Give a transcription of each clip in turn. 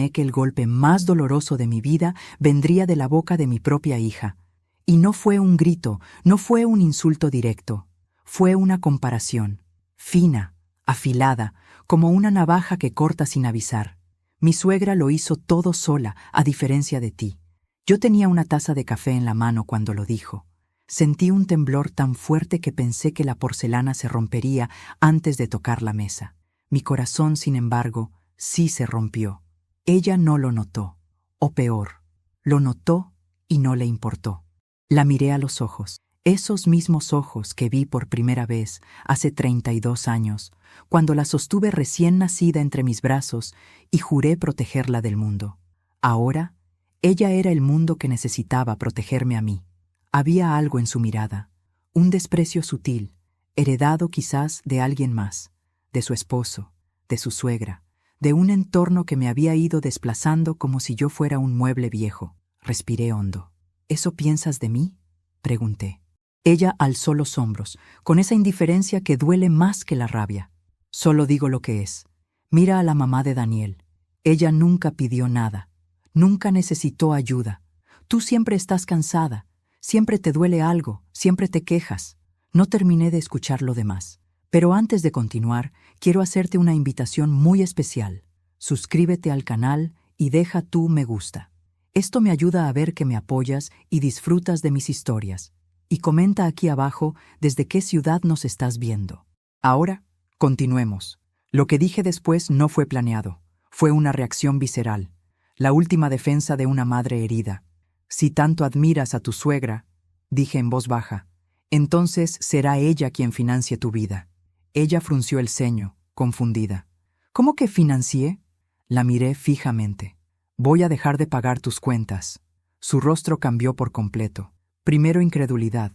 que el golpe más doloroso de mi vida vendría de la boca de mi propia hija. Y no fue un grito, no fue un insulto directo, fue una comparación, fina, afilada, como una navaja que corta sin avisar. Mi suegra lo hizo todo sola, a diferencia de ti. Yo tenía una taza de café en la mano cuando lo dijo. Sentí un temblor tan fuerte que pensé que la porcelana se rompería antes de tocar la mesa. Mi corazón, sin embargo, sí se rompió. Ella no lo notó, o peor, lo notó y no le importó. La miré a los ojos, esos mismos ojos que vi por primera vez hace 32 años, cuando la sostuve recién nacida entre mis brazos y juré protegerla del mundo. Ahora, ella era el mundo que necesitaba protegerme a mí. Había algo en su mirada, un desprecio sutil, heredado quizás de alguien más, de su esposo, de su suegra, de un entorno que me había ido desplazando como si yo fuera un mueble viejo. Respiré hondo. ¿Eso piensas de mí?, pregunté. Ella alzó los hombros, con esa indiferencia que duele más que la rabia. Solo digo lo que es. Mira a la mamá de Daniel. Ella nunca pidió nada, nunca necesitó ayuda. Tú siempre estás cansada, siempre te duele algo, siempre te quejas. No terminé de escuchar lo demás. Pero antes de continuar, quiero hacerte una invitación muy especial. Suscríbete al canal y deja tu me gusta. Esto me ayuda a ver que me apoyas y disfrutas de mis historias. Y comenta aquí abajo desde qué ciudad nos estás viendo. Ahora, continuemos. Lo que dije después no fue planeado. Fue una reacción visceral. La última defensa de una madre herida. Si tanto admiras a tu suegra, dije en voz baja, entonces será ella quien financie tu vida. Ella frunció el ceño, confundida. ¿Cómo que financié? La miré fijamente. Voy a dejar de pagar tus cuentas. Su rostro cambió por completo. Primero incredulidad,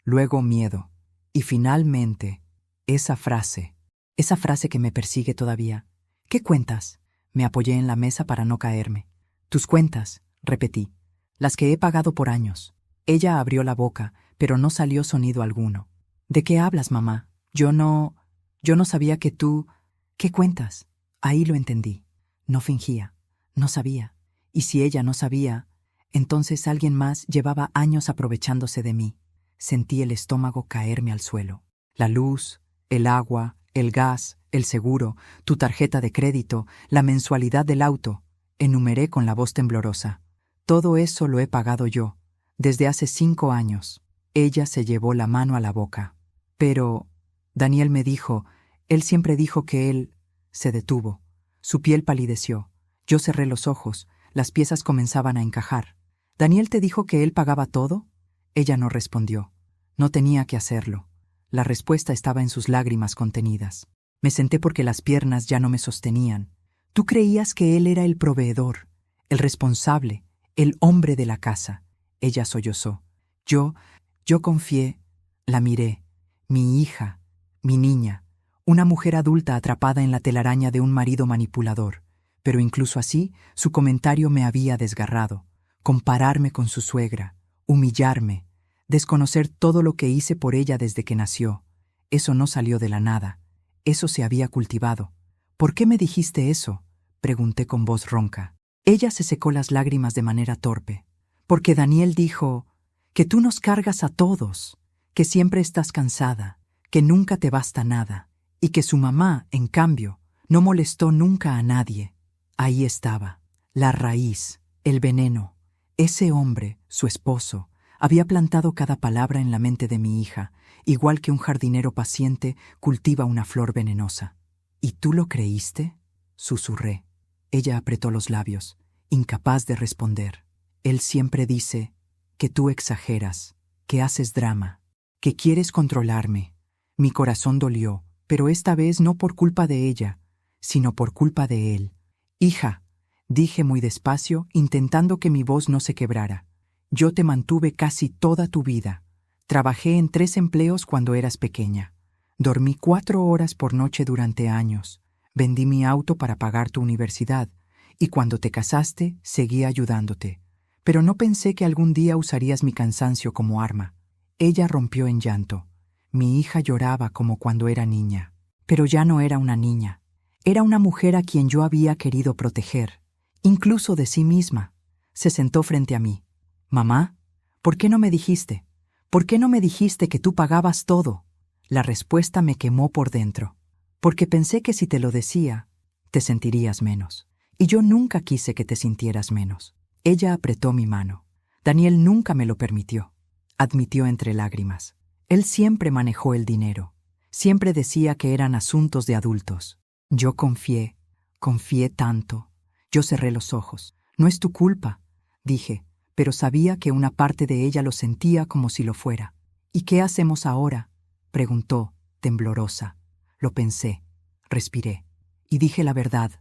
luego miedo. Y finalmente, esa frase que me persigue todavía. ¿Qué cuentas? Me apoyé en la mesa para no caerme. Tus cuentas, repetí. Las que he pagado por años. Ella abrió la boca, pero no salió sonido alguno. ¿De qué hablas, mamá? Yo no sabía que tú... ¿Qué cuentas? Ahí lo entendí. No fingía. No sabía. Y si ella no sabía, entonces alguien más llevaba años aprovechándose de mí. Sentí el estómago caerme al suelo. La luz, el agua, el gas, el seguro, tu tarjeta de crédito, la mensualidad del auto. Enumeré con la voz temblorosa. Todo eso lo he pagado yo, desde hace 5 años. Ella se llevó la mano a la boca. Pero... Daniel me dijo, él siempre dijo que él... Se detuvo. Su piel palideció. Yo cerré los ojos. Las piezas comenzaban a encajar. ¿Daniel te dijo que él pagaba todo? Ella no respondió. No tenía que hacerlo. La respuesta estaba en sus lágrimas contenidas. Me senté porque las piernas ya no me sostenían. Tú creías que él era el proveedor, el responsable, el hombre de la casa. Ella sollozó. Yo confié. La miré. Mi hija, mi niña, una mujer adulta atrapada en la telaraña de un marido manipulador. Pero incluso así, su comentario me había desgarrado. Compararme con su suegra, humillarme, desconocer todo lo que hice por ella desde que nació. Eso no salió de la nada. Eso se había cultivado. ¿Por qué me dijiste eso?, pregunté con voz ronca. Ella se secó las lágrimas de manera torpe. Porque Daniel dijo que tú nos cargas a todos, que siempre estás cansada, que nunca te basta nada, y que su mamá, en cambio, no molestó nunca a nadie. Ahí estaba, la raíz, el veneno. Ese hombre, su esposo, había plantado cada palabra en la mente de mi hija, igual que un jardinero paciente cultiva una flor venenosa. ¿Y tú lo creíste?, susurré. Ella apretó los labios, incapaz de responder. Él siempre dice que tú exageras, que haces drama, que quieres controlarme. Mi corazón dolió, pero esta vez no por culpa de ella, sino por culpa de él. Hija, dije muy despacio, intentando que mi voz no se quebrara. Yo te mantuve casi toda tu vida. Trabajé en 3 empleos cuando eras pequeña. Dormí 4 horas por noche durante años. Vendí mi auto para pagar tu universidad. Y cuando te casaste, seguí ayudándote. Pero no pensé que algún día usarías mi cansancio como arma. Ella rompió en llanto. Mi hija lloraba como cuando era niña. Pero ya no era una niña. Era una mujer a quien yo había querido proteger. incluso de sí misma. Se sentó frente a mí. «Mamá, ¿por qué no me dijiste? ¿Por qué no me dijiste que tú pagabas todo?» La respuesta me quemó por dentro. Porque pensé que si te lo decía, te sentirías menos. Y yo nunca quise que te sintieras menos. Ella apretó mi mano. Daniel nunca me lo permitió, admitió entre lágrimas. Él siempre manejó el dinero. Siempre decía que eran asuntos de adultos. Yo confié tanto. Yo cerré los ojos. «No es tu culpa», dije, pero sabía que una parte de ella lo sentía como si lo fuera. «¿Y qué hacemos ahora?», preguntó, temblorosa. Lo pensé, respiré, y dije la verdad.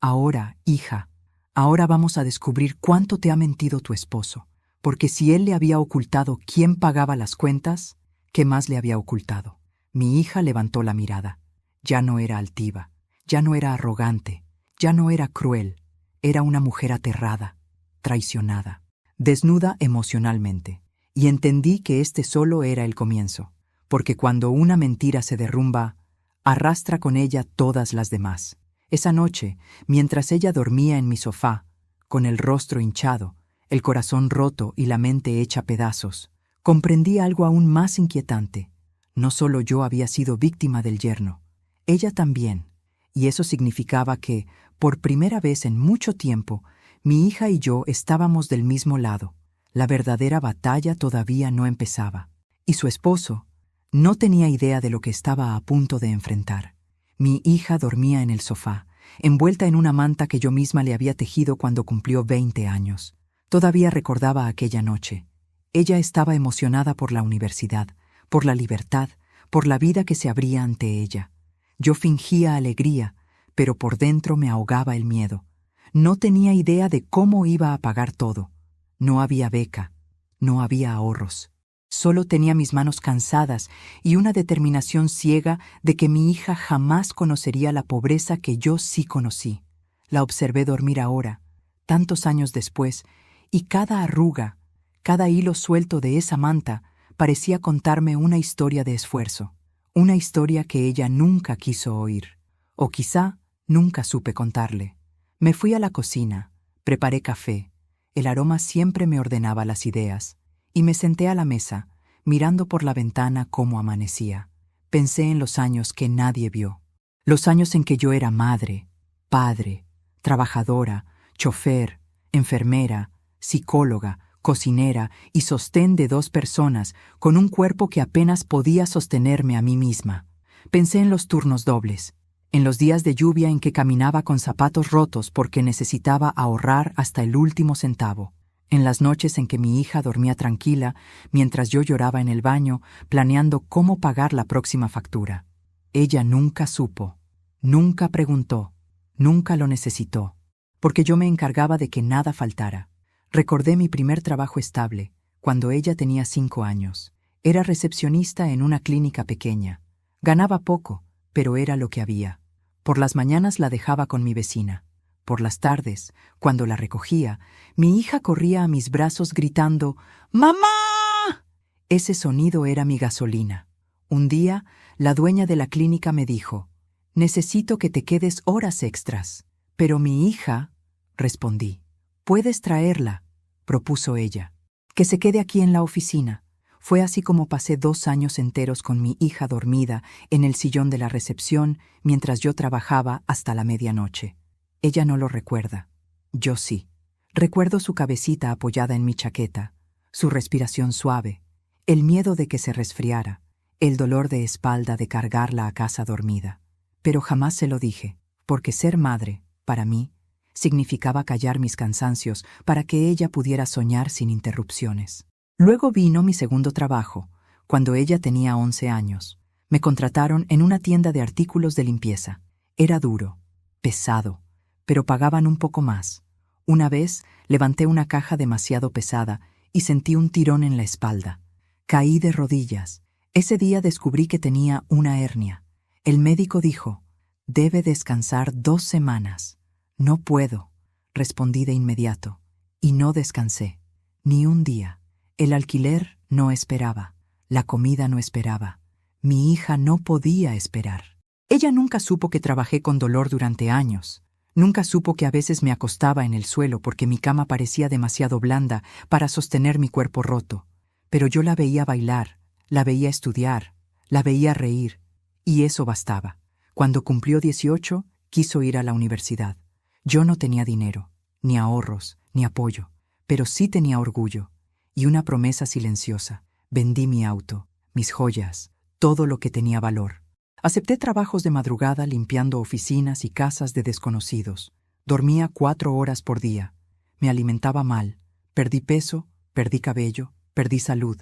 «Ahora, hija, ahora vamos a descubrir cuánto te ha mentido tu esposo, porque si él le había ocultado quién pagaba las cuentas, ¿qué más le había ocultado?». Mi hija levantó la mirada. Ya no era altiva, ya no era arrogante, ya no era cruel. Era una mujer aterrada, traicionada, desnuda emocionalmente. Y entendí que este solo era el comienzo, porque cuando una mentira se derrumba, arrastra con ella todas las demás. Esa noche, mientras ella dormía en mi sofá, con el rostro hinchado, el corazón roto y la mente hecha pedazos, comprendí algo aún más inquietante. No solo yo había sido víctima del yerno, ella también, y eso significaba que, por primera vez en mucho tiempo, mi hija y yo estábamos del mismo lado. La verdadera batalla todavía no empezaba. Y su esposo no tenía idea de lo que estaba a punto de enfrentar. Mi hija dormía en el sofá, envuelta en una manta que yo misma le había tejido cuando cumplió 20 años. Todavía recordaba aquella noche. Ella estaba emocionada por la universidad, por la libertad, por la vida que se abría ante ella. Yo fingía alegría, pero por dentro me ahogaba el miedo. No tenía idea de cómo iba a pagar todo. No había beca, no había ahorros. Solo tenía mis manos cansadas y una determinación ciega de que mi hija jamás conocería la pobreza que yo sí conocí. La observé dormir ahora, tantos años después, y cada arruga, cada hilo suelto de esa manta parecía contarme una historia de esfuerzo, una historia que ella nunca quiso oír, o quizá nunca supe contarle. Me fui a la cocina, preparé café, el aroma siempre me ordenaba las ideas, y me senté a la mesa, mirando por la ventana cómo amanecía. Pensé en los años que nadie vio, los años en que yo era madre, padre, trabajadora, chofer, enfermera, psicóloga, cocinera y sostén de 2 personas, con un cuerpo que apenas podía sostenerme a mí misma. Pensé en los turnos dobles, en los días de lluvia en que caminaba con zapatos rotos porque necesitaba ahorrar hasta el último centavo, en las noches en que mi hija dormía tranquila mientras yo lloraba en el baño planeando cómo pagar la próxima factura. Ella nunca supo, nunca preguntó, nunca lo necesitó, porque yo me encargaba de que nada faltara. Recordé mi primer trabajo estable, cuando ella tenía 5 años. Era recepcionista en una clínica pequeña. Ganaba poco, pero era lo que había. Por las mañanas la dejaba con mi vecina. Por las tardes, cuando la recogía, mi hija corría a mis brazos gritando «¡Mamá!». Ese sonido era mi gasolina. Un día, la dueña de la clínica me dijo «Necesito que te quedes horas extras». «Pero mi hija», respondí. «Puedes traerla», propuso ella. «Que se quede aquí en la oficina». Fue así como pasé 2 años enteros con mi hija dormida en el sillón de la recepción mientras yo trabajaba hasta la medianoche. Ella no lo recuerda. Yo sí. Recuerdo su cabecita apoyada en mi chaqueta, su respiración suave, el miedo de que se resfriara, el dolor de espalda de cargarla a casa dormida. Pero jamás se lo dije, porque ser madre, para mí, significaba callar mis cansancios para que ella pudiera soñar sin interrupciones. Luego vino mi segundo trabajo, cuando ella tenía 11 años. Me contrataron en una tienda de artículos de limpieza. Era duro, pesado, pero pagaban un poco más. Una vez levanté una caja demasiado pesada y sentí un tirón en la espalda. Caí de rodillas. Ese día descubrí que tenía una hernia. El médico dijo, «Debe descansar 2 semanas». «No puedo», respondí de inmediato, y no descansé, ni un día. El alquiler no esperaba, la comida no esperaba, mi hija no podía esperar. Ella nunca supo que trabajé con dolor durante años. Nunca supo que a veces me acostaba en el suelo porque mi cama parecía demasiado blanda para sostener mi cuerpo roto. Pero yo la veía bailar, la veía estudiar, la veía reír, y eso bastaba. Cuando cumplió 18, quiso ir a la universidad. Yo no tenía dinero, ni ahorros, ni apoyo, pero sí tenía orgullo y una promesa silenciosa. Vendí mi auto, mis joyas, todo lo que tenía valor. Acepté trabajos de madrugada limpiando oficinas y casas de desconocidos. Dormía 4 horas por día. Me alimentaba mal. Perdí peso, perdí cabello, perdí salud.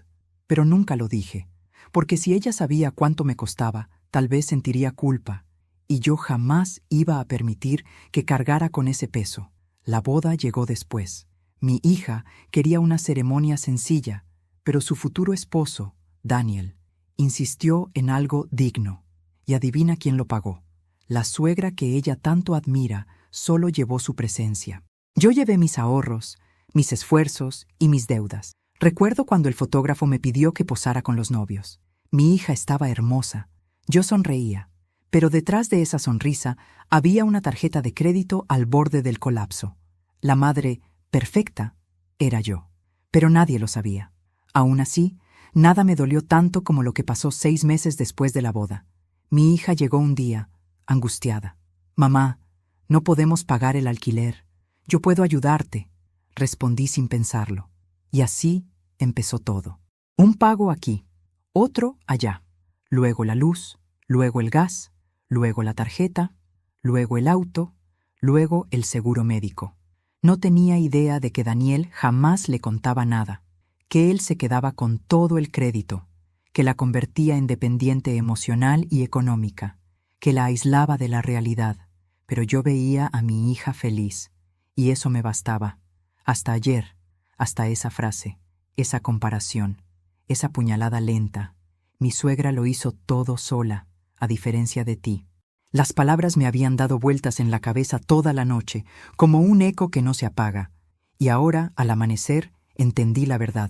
Pero nunca lo dije, porque si ella sabía cuánto me costaba, tal vez sentiría culpa, y yo jamás iba a permitir que cargara con ese peso. La boda llegó después. Mi hija quería una ceremonia sencilla, pero su futuro esposo, Daniel, insistió en algo digno. Y adivina quién lo pagó. La suegra que ella tanto admira solo llevó su presencia. Yo llevé mis ahorros, mis esfuerzos y mis deudas. Recuerdo cuando el fotógrafo me pidió que posara con los novios. Mi hija estaba hermosa. Yo sonreía, pero detrás de esa sonrisa había una tarjeta de crédito al borde del colapso. La madre perfecta era yo, pero nadie lo sabía. Aún así, nada me dolió tanto como lo que pasó 6 meses después de la boda. Mi hija llegó un día, angustiada. «Mamá, no podemos pagar el alquiler. Yo puedo ayudarte», respondí sin pensarlo. Y así empezó todo. Un pago aquí, otro allá. Luego la luz, luego el gas, luego la tarjeta, luego el auto, luego el seguro médico. No tenía idea de que Daniel jamás le contaba nada, que él se quedaba con todo el crédito, que la convertía en dependiente emocional y económica, que la aislaba de la realidad. Pero yo veía a mi hija feliz, y eso me bastaba. Hasta ayer, hasta esa frase, esa comparación, esa puñalada lenta. Mi suegra lo hizo todo sola, a diferencia de ti. Las palabras me habían dado vueltas en la cabeza toda la noche, como un eco que no se apaga. Y ahora, al amanecer, entendí la verdad.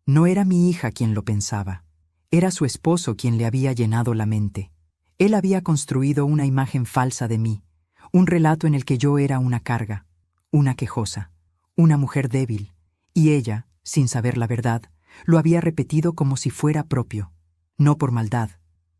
No era mi hija quien lo pensaba. Era su esposo quien le había llenado la mente. Él había construido una imagen falsa de mí, un relato en el que yo era una carga, una quejosa, una mujer débil, y ella, sin saber la verdad, lo había repetido como si fuera propio, no por maldad,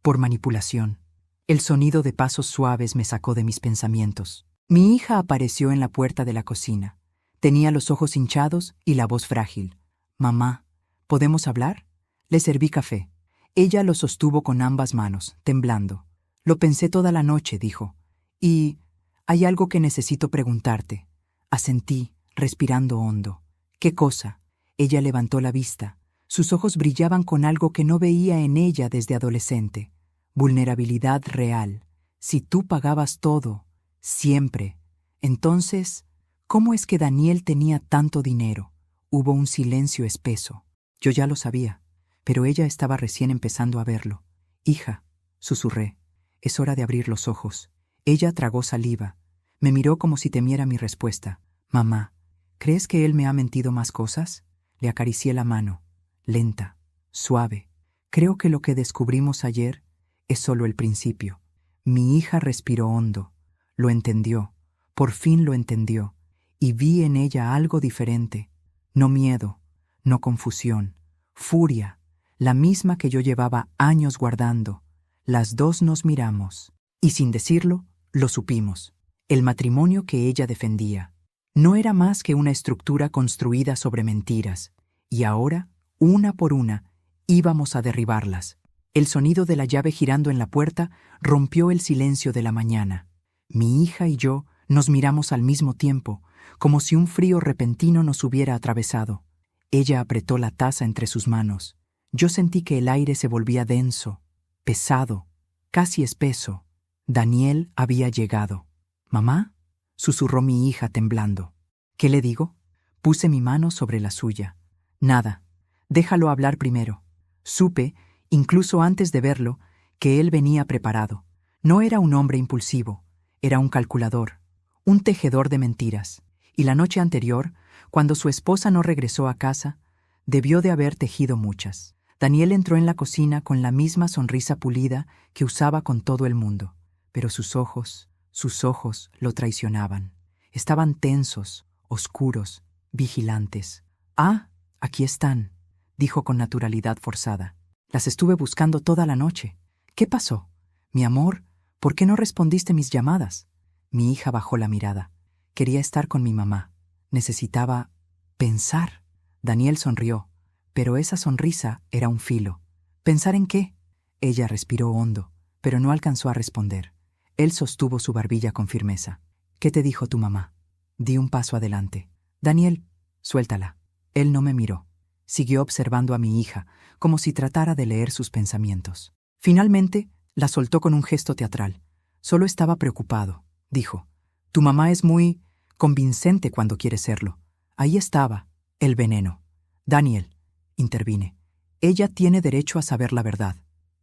por manipulación. El sonido de pasos suaves me sacó de mis pensamientos. Mi hija apareció en la puerta de la cocina. Tenía los ojos hinchados y la voz frágil. «Mamá, ¿podemos hablar?» Le serví café. Ella lo sostuvo con ambas manos, temblando. «Lo pensé toda la noche», dijo. «Y hay algo que necesito preguntarte». Asentí, respirando hondo. «¿Qué cosa?» Ella levantó la vista. Sus ojos brillaban con algo que no veía en ella desde adolescente. Vulnerabilidad real. Si tú pagabas todo, siempre. Entonces, ¿cómo es que Daniel tenía tanto dinero? Hubo un silencio espeso. Yo ya lo sabía, pero ella estaba recién empezando a verlo. «Hija», susurré, «es hora de abrir los ojos». Ella tragó saliva. Me miró como si temiera mi respuesta. «Mamá, ¿crees que él me ha mentido más cosas?» Le acaricié la mano, lenta, suave. «Creo que lo que descubrimos ayer es solo el principio». Mi hija respiró hondo. Lo entendió. Por fin lo entendió. Y vi en ella algo diferente. No miedo, no confusión. Furia, la misma que yo llevaba años guardando. Las dos nos miramos. Y sin decirlo, lo supimos. El matrimonio que ella defendía no era más que una estructura construida sobre mentiras. Y ahora, una por una, íbamos a derribarlas. El sonido de la llave girando en la puerta rompió el silencio de la mañana. Mi hija y yo nos miramos al mismo tiempo, como si un frío repentino nos hubiera atravesado. Ella apretó la taza entre sus manos. Yo sentí que el aire se volvía denso, pesado, casi espeso. Daniel había llegado. «¿Mamá?», susurró mi hija temblando. «¿Qué le digo?». Puse mi mano sobre la suya. «Nada. Déjalo hablar primero». Supe, incluso antes de verlo, que él venía preparado. No era un hombre impulsivo, era un calculador, un tejedor de mentiras. Y la noche anterior, cuando su esposa no regresó a casa, debió de haber tejido muchas. Daniel entró en la cocina con la misma sonrisa pulida que usaba con todo el mundo, pero sus ojos, Sus ojos lo traicionaban. Estaban tensos, oscuros, vigilantes. «Ah, aquí están», dijo con naturalidad forzada. «Las estuve buscando toda la noche. ¿Qué pasó? Mi amor, ¿por qué no respondiste mis llamadas?» Mi hija bajó la mirada. Quería estar con mi mamá. Necesitaba pensar. Daniel sonrió, pero esa sonrisa era un filo. ¿Pensar en qué? Ella respiró hondo, pero no alcanzó a responder. Él sostuvo su barbilla con firmeza. «¿Qué te dijo tu mamá?» Di un paso adelante. «Daniel, suéltala». Él no me miró. Siguió observando a mi hija, como si tratara de leer sus pensamientos. Finalmente, la soltó con un gesto teatral. «Solo estaba preocupado», dijo. «Tu mamá es muy convincente cuando quiere serlo». Ahí estaba, el veneno. «Daniel», intervine, «ella tiene derecho a saber la verdad».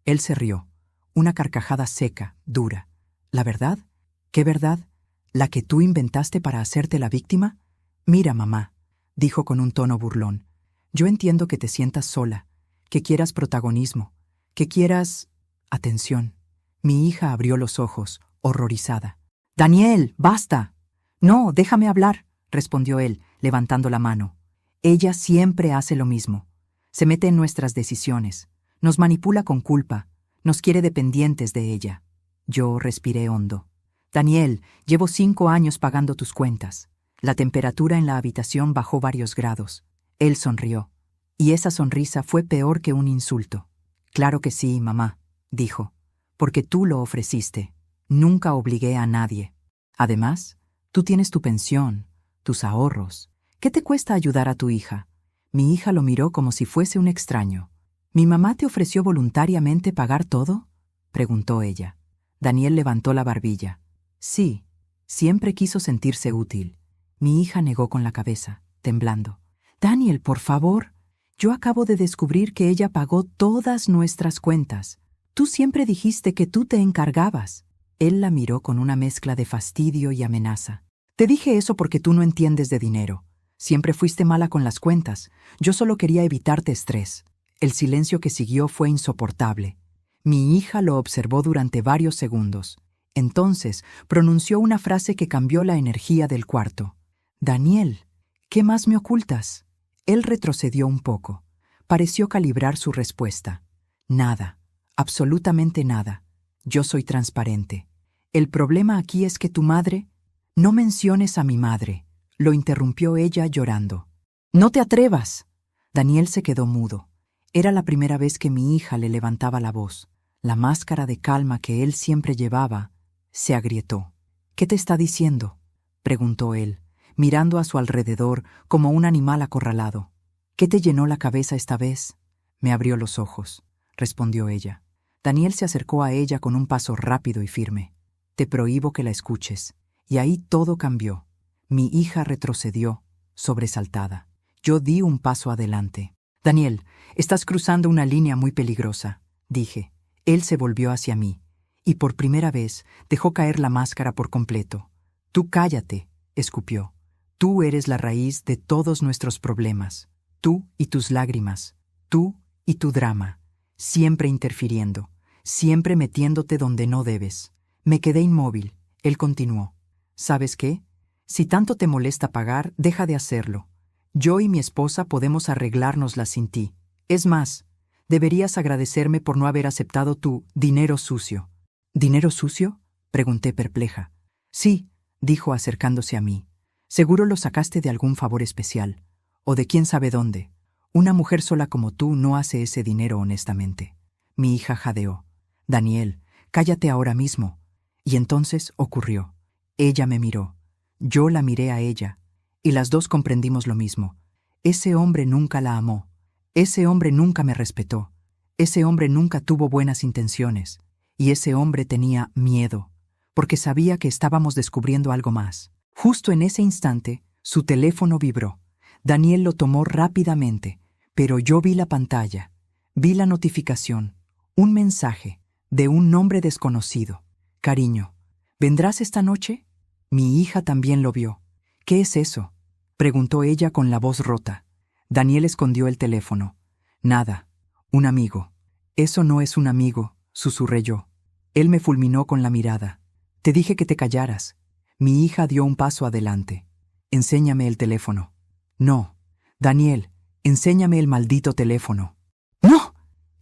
Él se rió, una carcajada seca, dura. «¿La verdad? ¿Qué verdad? ¿La que tú inventaste para hacerte la víctima?» «Mira, mamá», dijo con un tono burlón, «yo entiendo que te sientas sola, que quieras protagonismo, que quieras atención». Mi hija abrió los ojos, horrorizada. «Daniel, basta». «No, déjame hablar», respondió él, levantando la mano. «Ella siempre hace lo mismo. Se mete en nuestras decisiones, nos manipula con culpa, nos quiere dependientes de ella». Yo respiré hondo. «Daniel, llevo 5 años pagando tus cuentas». La temperatura en la habitación bajó varios grados. Él sonrió. Y esa sonrisa fue peor que un insulto. «Claro que sí, mamá», dijo, «porque tú lo ofreciste. Nunca obligué a nadie. Además, tú tienes tu pensión, tus ahorros. ¿Qué te cuesta ayudar a tu hija?» Mi hija lo miró como si fuese un extraño. «¿Mi mamá te ofreció voluntariamente pagar todo?», preguntó ella. Daniel levantó la barbilla. «Sí, siempre quiso sentirse útil». Mi hija negó con la cabeza, temblando. «Daniel, por favor, yo acabo de descubrir que ella pagó todas nuestras cuentas. Tú siempre dijiste que tú te encargabas». Él la miró con una mezcla de fastidio y amenaza. «Te dije eso porque tú no entiendes de dinero. Siempre fuiste mala con las cuentas. Yo solo quería evitarte estrés». El silencio que siguió fue insoportable. Mi hija lo observó durante varios segundos. Entonces pronunció una frase que cambió la energía del cuarto. «Daniel, ¿qué más me ocultas?» Él retrocedió un poco. Pareció calibrar su respuesta. «Nada, absolutamente nada. Yo soy transparente. El problema aquí es que tu madre...» «No menciones a mi madre», lo interrumpió ella llorando. «No te atrevas». Daniel se quedó mudo. Era la primera vez que mi hija le levantaba la voz. La máscara de calma que él siempre llevaba se agrietó. «¿Qué te está diciendo?», preguntó él, mirando a su alrededor como un animal acorralado. «¿Qué te llenó la cabeza esta vez?». «Me abrió los ojos», respondió ella. Daniel se acercó a ella con un paso rápido y firme. «Te prohíbo que la escuches». Y ahí todo cambió. Mi hija retrocedió, sobresaltada. Yo di un paso adelante. «Daniel, estás cruzando una línea muy peligrosa», dije. Él se volvió hacia mí, y por primera vez dejó caer la máscara por completo. «Tú cállate», escupió. «Tú eres la raíz de todos nuestros problemas. Tú y tus lágrimas. Tú y tu drama. Siempre interfiriendo. Siempre metiéndote donde no debes». Me quedé inmóvil. Él continuó. «¿Sabes qué? Si tanto te molesta pagar, deja de hacerlo. Yo y mi esposa podemos arreglárnosla sin ti. Es más, deberías agradecerme por no haber aceptado tu dinero sucio». «¿Dinero sucio?», pregunté perpleja. «Sí», dijo acercándose a mí. «Seguro lo sacaste de algún favor especial. O de quién sabe dónde. Una mujer sola como tú no hace ese dinero honestamente». Mi hija jadeó. «Daniel, cállate ahora mismo». Y entonces ocurrió. Ella me miró. Yo la miré a ella. Y las dos comprendimos lo mismo. Ese hombre nunca la amó. Ese hombre nunca me respetó. Ese hombre nunca tuvo buenas intenciones. Y ese hombre tenía miedo, porque sabía que estábamos descubriendo algo más. Justo en ese instante, su teléfono vibró. Daniel lo tomó rápidamente, pero yo vi la pantalla. Vi la notificación. Un mensaje de un nombre desconocido. «Cariño, ¿vendrás esta noche?». Mi hija también lo vio. «¿Qué es eso?», preguntó ella con la voz rota. Daniel escondió el teléfono. «Nada, un amigo». «Eso no es un amigo», susurré yo. Él me fulminó con la mirada. Te dije que te callaras. Mi hija dio un paso adelante. Enséñame el teléfono. No. Daniel, enséñame el maldito teléfono. ¡No!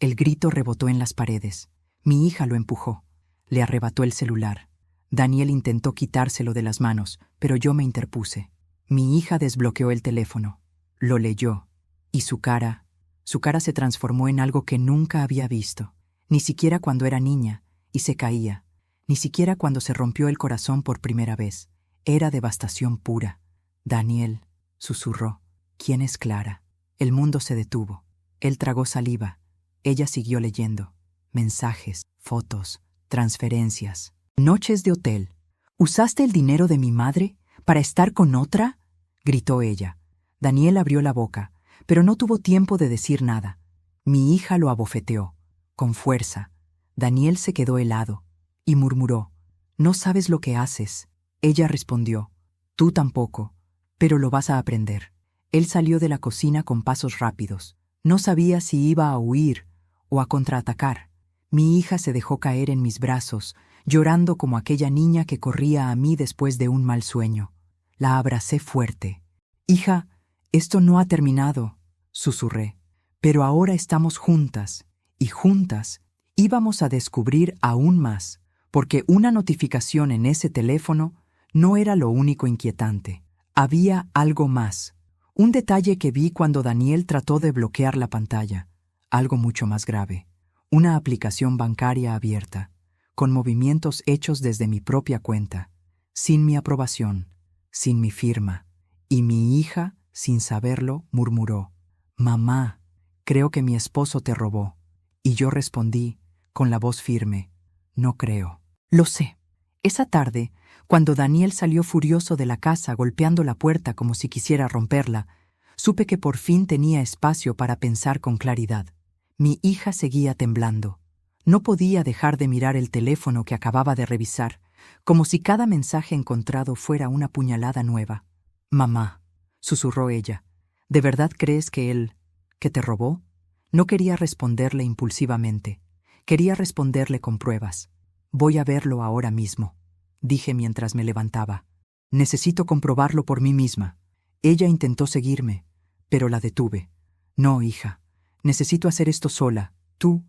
El grito rebotó en las paredes. Mi hija lo empujó. Le arrebató el celular. Daniel intentó quitárselo de las manos, pero yo me interpuse. Mi hija desbloqueó el teléfono. Lo leyó. Y su cara se transformó en algo que nunca había visto. Ni siquiera cuando era niña, y se caía. Ni siquiera cuando se rompió el corazón por primera vez. Era devastación pura. Daniel, susurró. ¿Quién es Clara? El mundo se detuvo. Él tragó saliva. Ella siguió leyendo. Mensajes, fotos, transferencias. Noches de hotel. ¿Usaste el dinero de mi madre para estar con otra? Gritó ella. Daniel abrió la boca, pero no tuvo tiempo de decir nada. Mi hija lo abofeteó, con fuerza. Daniel se quedó helado y murmuró: «No sabes lo que haces». Ella respondió: «Tú tampoco, pero lo vas a aprender». Él salió de la cocina con pasos rápidos. No sabía si iba a huir o a contraatacar. Mi hija se dejó caer en mis brazos, llorando como aquella niña que corría a mí después de un mal sueño. La abracé fuerte. «Hija, esto no ha terminado», susurré. «Pero ahora estamos juntas, y juntas íbamos a descubrir aún más, porque una notificación en ese teléfono no era lo único inquietante. Había algo más. Un detalle que vi cuando Daniel trató de bloquear la pantalla. Algo mucho más grave. Una aplicación bancaria abierta, con movimientos hechos desde mi propia cuenta, sin mi aprobación, sin mi firma. Y mi hija, sin saberlo, murmuró: «Mamá, creo que mi esposo te robó». Y yo respondí, con la voz firme: «No creo». Lo sé. Esa tarde, cuando Daniel salió furioso de la casa golpeando la puerta como si quisiera romperla, supe que por fin tenía espacio para pensar con claridad. Mi hija seguía temblando. No podía dejar de mirar el teléfono que acababa de revisar, como si cada mensaje encontrado fuera una puñalada nueva. «Mamá», susurró ella, «¿de verdad crees que te robó?» No quería responderle impulsivamente. Quería responderle con pruebas. «Voy a verlo ahora mismo», dije mientras me levantaba. «Necesito comprobarlo por mí misma». Ella intentó seguirme, pero la detuve. «No, hija, necesito hacer esto sola. Tú,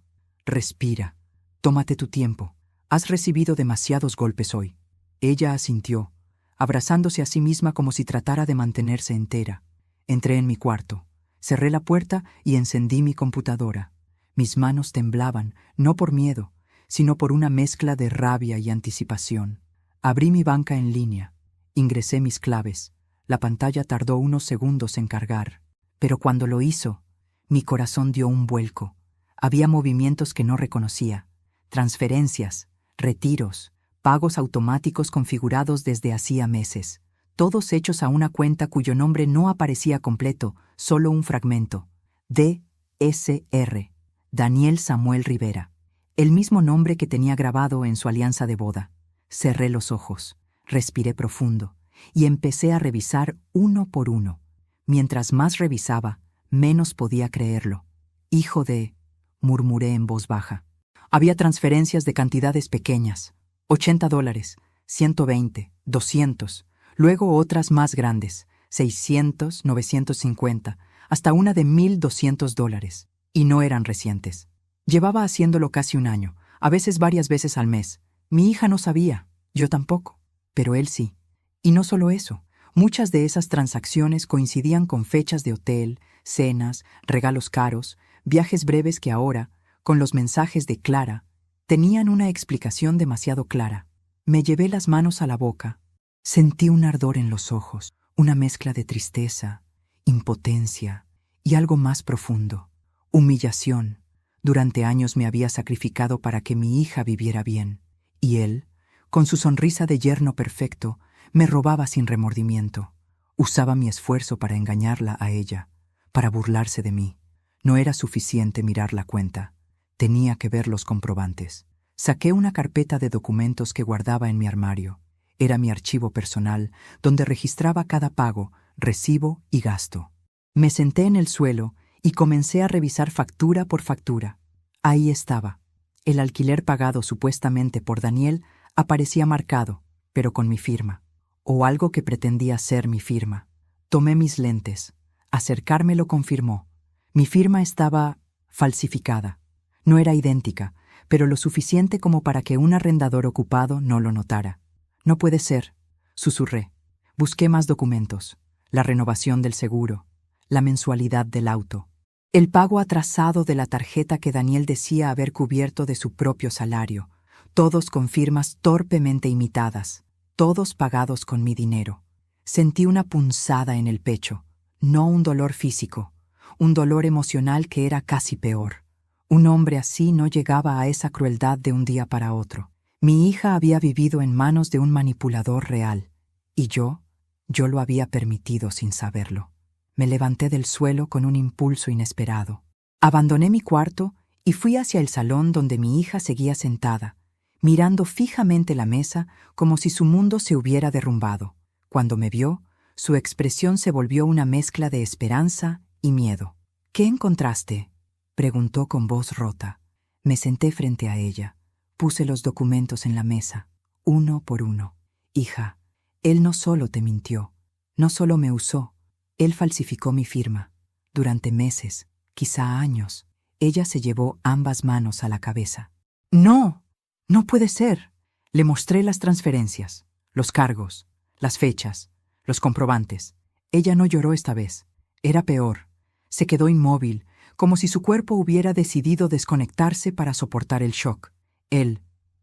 respira. Tómate tu tiempo. Has recibido demasiados golpes hoy». Ella asintió, abrazándose a sí misma como si tratara de mantenerse entera. Entré en mi cuarto, cerré la puerta y encendí mi computadora. Mis manos temblaban, no por miedo, sino por una mezcla de rabia y anticipación. Abrí mi banca en línea, ingresé mis claves. La pantalla tardó unos segundos en cargar, pero cuando lo hizo, mi corazón dio un vuelco. Había movimientos que no reconocía, transferencias, retiros, pagos automáticos configurados desde hacía meses, todos hechos a una cuenta cuyo nombre no aparecía completo, solo un fragmento. D.S.R. Daniel Samuel Rivera. El mismo nombre que tenía grabado en su alianza de boda. Cerré los ojos, respiré profundo y empecé a revisar uno por uno. Mientras más revisaba, menos podía creerlo. «Hijo de», murmuré en voz baja. Había transferencias de cantidades pequeñas, $80, 120, 200, luego otras más grandes, 600, 950, hasta una de $1,200, y no eran recientes. Llevaba haciéndolo casi un año, a veces varias veces al mes. Mi hija no sabía, yo tampoco, pero él sí. Y no solo eso, muchas de esas transacciones coincidían con fechas de hotel, cenas, regalos caros, viajes breves que ahora, con los mensajes de Clara, tenían una explicación demasiado clara. Me llevé las manos a la boca. Sentí un ardor en los ojos, una mezcla de tristeza, impotencia y algo más profundo, humillación. Durante años me había sacrificado para que mi hija viviera bien, y él, con su sonrisa de yerno perfecto, me robaba sin remordimiento. Usaba mi esfuerzo para engañarla a ella, para burlarse de mí. No era suficiente mirar la cuenta, tenía que ver los comprobantes. Saqué una carpeta de documentos que guardaba en mi armario. Era mi archivo personal, donde registraba cada pago, recibo y gasto. Me senté en el suelo y comencé a revisar factura por factura. Ahí estaba, el alquiler pagado supuestamente por Daniel Aparecía marcado, pero con mi firma, o algo que pretendía ser mi firma. Tomé mis lentes. Acercarme lo confirmó. Mi firma estaba falsificada. No era idéntica, pero lo suficiente como para que un arrendador ocupado no lo notara. No puede ser, susurré. Busqué más documentos, la renovación del seguro, la mensualidad del auto, el pago atrasado de la tarjeta que Daniel decía haber cubierto de su propio salario, todos con firmas torpemente imitadas, todos pagados con mi dinero. Sentí una punzada en el pecho, no un dolor físico, un dolor emocional que era casi peor. Un hombre así no llegaba a esa crueldad de un día para otro. Mi hija había vivido en manos de un manipulador real, y yo lo había permitido sin saberlo. Me levanté del suelo con un impulso inesperado. Abandoné mi cuarto y fui hacia el salón donde mi hija seguía sentada, mirando fijamente la mesa como si su mundo se hubiera derrumbado. Cuando me vio, su expresión se volvió una mezcla de esperanza y miedo. «¿Qué encontraste?», preguntó con voz rota. Me senté frente a ella. Puse los documentos en la mesa, uno por uno. «Hija, él no solo te mintió, no solo me usó, él falsificó mi firma. Durante meses, quizá años». Ella se llevó ambas manos a la cabeza. «¡No! ¡No puede ser!». Le mostré las transferencias, los cargos, las fechas, los comprobantes. Ella no lloró esta vez. Era peor. Se quedó inmóvil, como si su cuerpo hubiera decidido desconectarse para soportar el shock. Él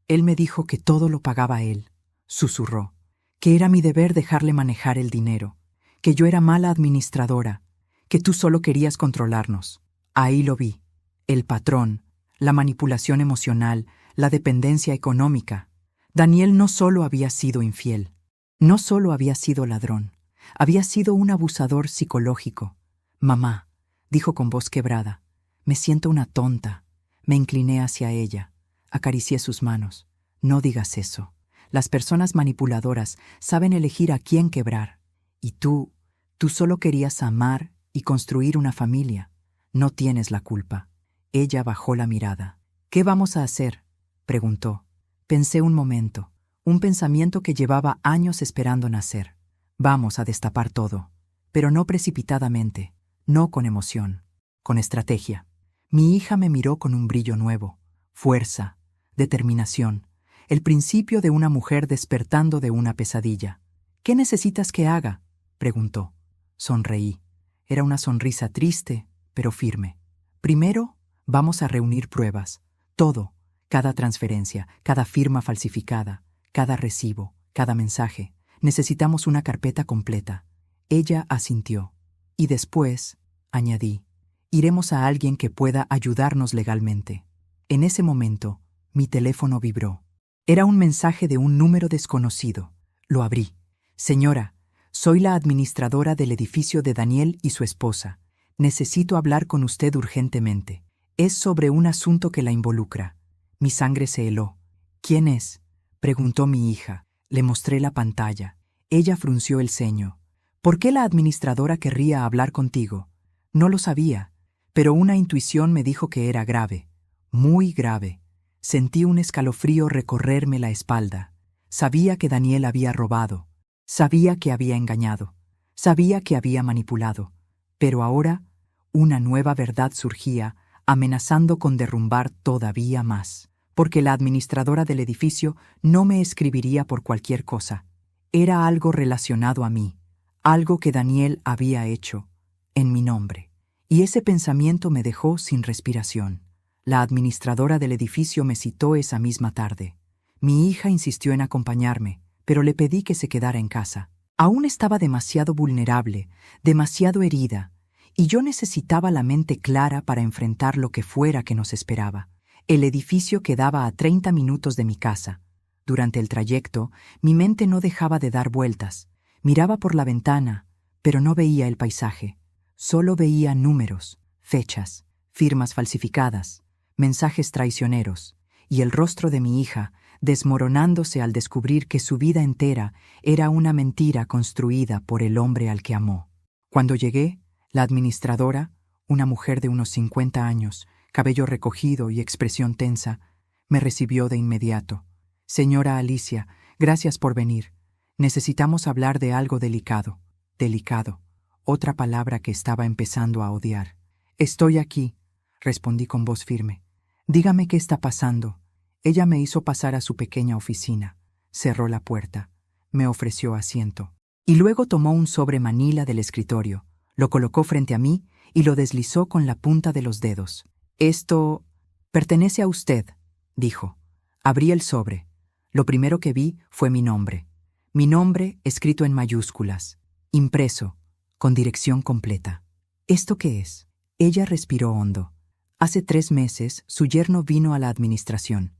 me dijo que todo lo pagaba él, susurró, que era mi deber dejarle manejar el dinero, que yo era mala administradora, que tú solo querías controlarnos. Ahí lo vi. El patrón, la manipulación emocional, la dependencia económica. Daniel no solo había sido infiel, no solo había sido ladrón, había sido un abusador psicológico. «Mamá», dijo con voz quebrada, «me siento una tonta». Me incliné hacia ella, acaricié sus manos. «No digas eso. Las personas manipuladoras saben elegir a quién quebrar. Y tú solo querías amar y construir una familia. No tienes la culpa». Ella bajó la mirada. «¿Qué vamos a hacer?», preguntó. Pensé un momento, un pensamiento que llevaba años esperando nacer. «Vamos a destapar todo, pero no precipitadamente, no con emoción, con estrategia». Mi hija me miró con un brillo nuevo, fuerza, determinación, el principio de una mujer despertando de una pesadilla. «¿Qué necesitas que haga?», preguntó. Sonreí. Era una sonrisa triste, pero firme. «Primero, vamos a reunir pruebas. Todo, cada transferencia, cada firma falsificada, cada recibo, cada mensaje. Necesitamos una carpeta completa». Ella asintió. «Y después», añadí, «iremos a alguien que pueda ayudarnos legalmente». En ese momento, mi teléfono vibró. Era un mensaje de un número desconocido. Lo abrí. «Señora, soy la administradora del edificio de Daniel y su esposa. Necesito hablar con usted urgentemente. Es sobre un asunto que la involucra». Mi sangre se heló. «¿Quién es?», preguntó mi hija. Le mostré la pantalla. Ella frunció el ceño. «¿Por qué la administradora querría hablar contigo?». No lo sabía, pero una intuición me dijo que era grave, muy grave. Sentí un escalofrío recorrerme la espalda. Sabía que Daniel había robado, sabía que había engañado, sabía que había manipulado, pero ahora una nueva verdad surgía, amenazando con derrumbar todavía más, porque la administradora del edificio no me escribiría por cualquier cosa. Era algo relacionado a mí, algo que Daniel había hecho, en mi nombre. Y ese pensamiento me dejó sin respiración. La administradora del edificio me citó esa misma tarde. Mi hija insistió en acompañarme, pero le pedí que se quedara en casa. Aún estaba demasiado vulnerable, demasiado herida, y yo necesitaba la mente clara para enfrentar lo que fuera que nos esperaba. El edificio quedaba a 30 minutos de mi casa. Durante el trayecto, mi mente no dejaba de dar vueltas. Miraba por la ventana, pero no veía el paisaje. Solo veía números, fechas, firmas falsificadas, mensajes traicioneros, y el rostro de mi hija desmoronándose al descubrir que su vida entera era una mentira construida por el hombre al que amó. Cuando llegué, la administradora, una mujer de unos 50 años, cabello recogido y expresión tensa, me recibió de inmediato. Señora Alicia, gracias por venir. Necesitamos hablar de algo delicado. Delicado. Otra palabra que estaba empezando a odiar. Estoy aquí, respondí con voz firme. Dígame qué está pasando. Ella me hizo pasar a su pequeña oficina. Cerró la puerta. Me ofreció asiento. Y luego tomó un sobre manila del escritorio, lo colocó frente a mí y lo deslizó con la punta de los dedos. Esto pertenece a usted, dijo. Abrí el sobre. Lo primero que vi fue mi nombre. Mi nombre escrito en mayúsculas, impreso, con dirección completa. ¿Esto qué es? Ella respiró hondo. Hace 3 meses, su yerno vino a la administración.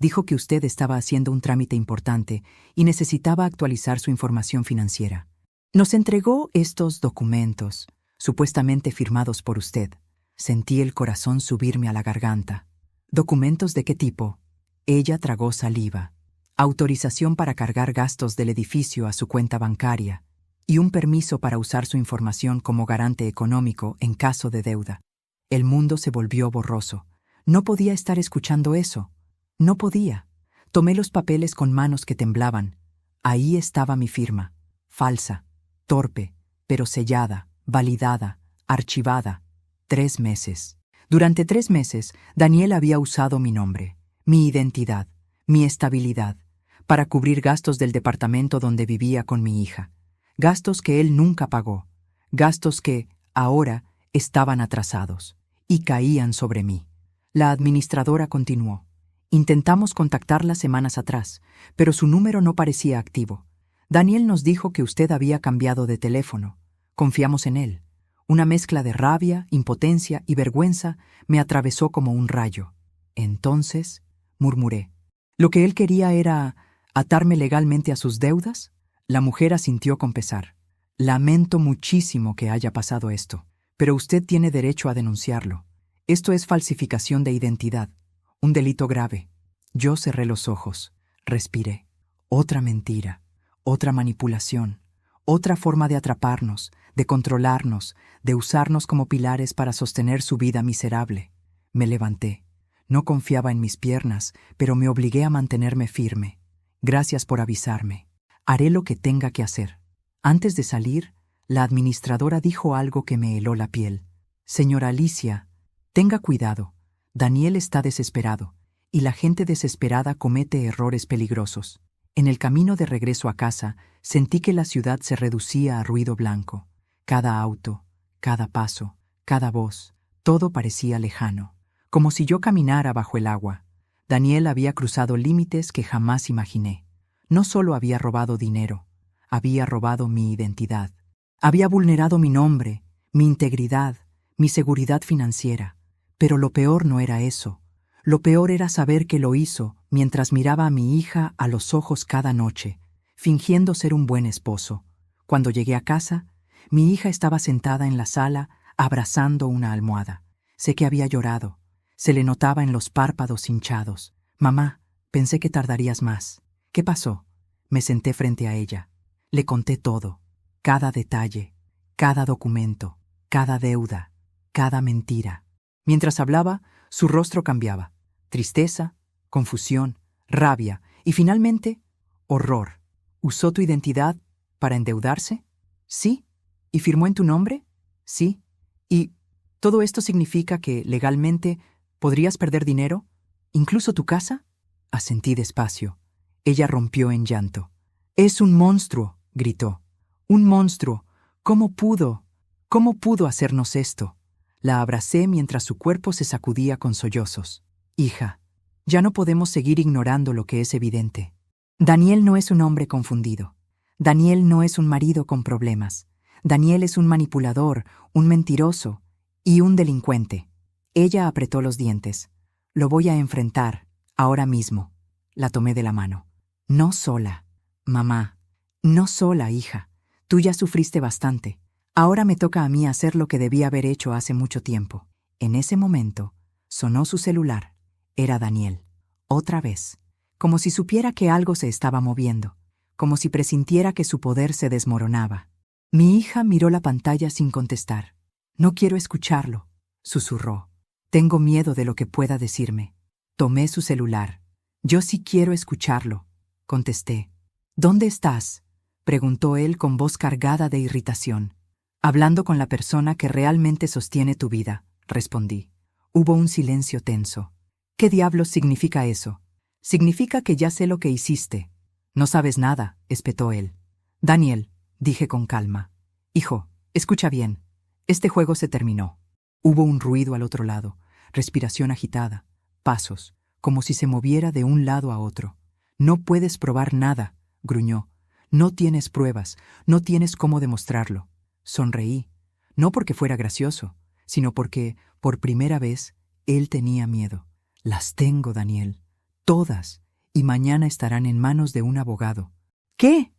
Dijo que usted estaba haciendo un trámite importante y necesitaba actualizar su información financiera. Nos entregó estos documentos, supuestamente firmados por usted. Sentí el corazón subirme a la garganta. ¿Documentos de qué tipo? Ella tragó saliva. Autorización para cargar gastos del edificio a su cuenta bancaria y un permiso para usar su información como garante económico en caso de deuda. El mundo se volvió borroso. No podía estar escuchando eso. No podía. Tomé los papeles con manos que temblaban. Ahí estaba mi firma. Falsa, torpe, pero sellada, validada, archivada. 3 meses. Durante 3 meses, Daniel había usado mi nombre, mi identidad, mi estabilidad, para cubrir gastos del departamento donde vivía con mi hija. Gastos que él nunca pagó. Gastos que, ahora, estaban atrasados y caían sobre mí. La administradora continuó. Intentamos contactarla semanas atrás, pero su número no parecía activo. Daniel nos dijo que usted había cambiado de teléfono. Confiamos en él. Una mezcla de rabia, impotencia y vergüenza me atravesó como un rayo. Entonces, murmuré. ¿Lo que él quería era atarme legalmente a sus deudas? La mujer asintió con pesar. Lamento muchísimo que haya pasado esto, pero usted tiene derecho a denunciarlo. Esto es falsificación de identidad. Un delito grave. Yo cerré los ojos, respiré. Otra mentira, otra manipulación, otra forma de atraparnos, de controlarnos, de usarnos como pilares para sostener su vida miserable. Me levanté. No confiaba en mis piernas, pero me obligué a mantenerme firme. Gracias por avisarme. Haré lo que tenga que hacer. Antes de salir, la administradora dijo algo que me heló la piel. Señora Alicia, tenga cuidado. Daniel está desesperado, y la gente desesperada comete errores peligrosos. En el camino de regreso a casa, sentí que la ciudad se reducía a ruido blanco. Cada auto, cada paso, cada voz, todo parecía lejano, como si yo caminara bajo el agua. Daniel había cruzado límites que jamás imaginé. No solo había robado dinero, había robado mi identidad. Había vulnerado mi nombre, mi integridad, mi seguridad financiera. Pero lo peor no era eso. Lo peor era saber que lo hizo mientras miraba a mi hija a los ojos cada noche, fingiendo ser un buen esposo. Cuando llegué a casa, mi hija estaba sentada en la sala, abrazando una almohada. Sé que había llorado. Se le notaba en los párpados hinchados. Mamá, pensé que tardarías más. ¿Qué pasó? Me senté frente a ella. Le conté todo. Cada detalle, cada documento, cada deuda, cada mentira. Mientras hablaba, su rostro cambiaba. Tristeza, confusión, rabia y finalmente, horror. ¿Usó tu identidad para endeudarse? Sí. ¿Y firmó en tu nombre? Sí. ¿Y todo esto significa que, legalmente, podrías perder dinero? ¿Incluso tu casa? Asentí despacio. Ella rompió en llanto. «Es un monstruo», gritó. «Un monstruo. ¿Cómo pudo? ¿Cómo pudo hacernos esto?» La abracé mientras su cuerpo se sacudía con sollozos. «Hija, ya no podemos seguir ignorando lo que es evidente. Daniel no es un hombre confundido. Daniel no es un marido con problemas. Daniel es un manipulador, un mentiroso y un delincuente». Ella apretó los dientes. «Lo voy a enfrentar, ahora mismo». La tomé de la mano. «No sola, mamá. No sola, hija. Tú ya sufriste bastante. Ahora me toca a mí hacer lo que debía haber hecho hace mucho tiempo». En ese momento, sonó su celular. Era Daniel. Otra vez. Como si supiera que algo se estaba moviendo. Como si presintiera que su poder se desmoronaba. Mi hija miró la pantalla sin contestar. «No quiero escucharlo», susurró. «Tengo miedo de lo que pueda decirme». Tomé su celular. Yo sí quiero escucharlo, contesté. ¿Dónde estás?, preguntó él con voz cargada de irritación. Hablando con la persona que realmente sostiene tu vida, respondí. Hubo un silencio tenso. ¿Qué diablos significa eso? Significa que ya sé lo que hiciste. No sabes nada, espetó él. Daniel, dije con calma. Hijo, escucha bien. Este juego se terminó. Hubo un ruido al otro lado, respiración agitada, pasos, como si se moviera de un lado a otro. No puedes probar nada, gruñó. No tienes pruebas, no tienes cómo demostrarlo. Sonreí, no porque fuera gracioso, sino porque, por primera vez, él tenía miedo. Las tengo, Daniel, todas, y mañana estarán en manos de un abogado. ¿Qué?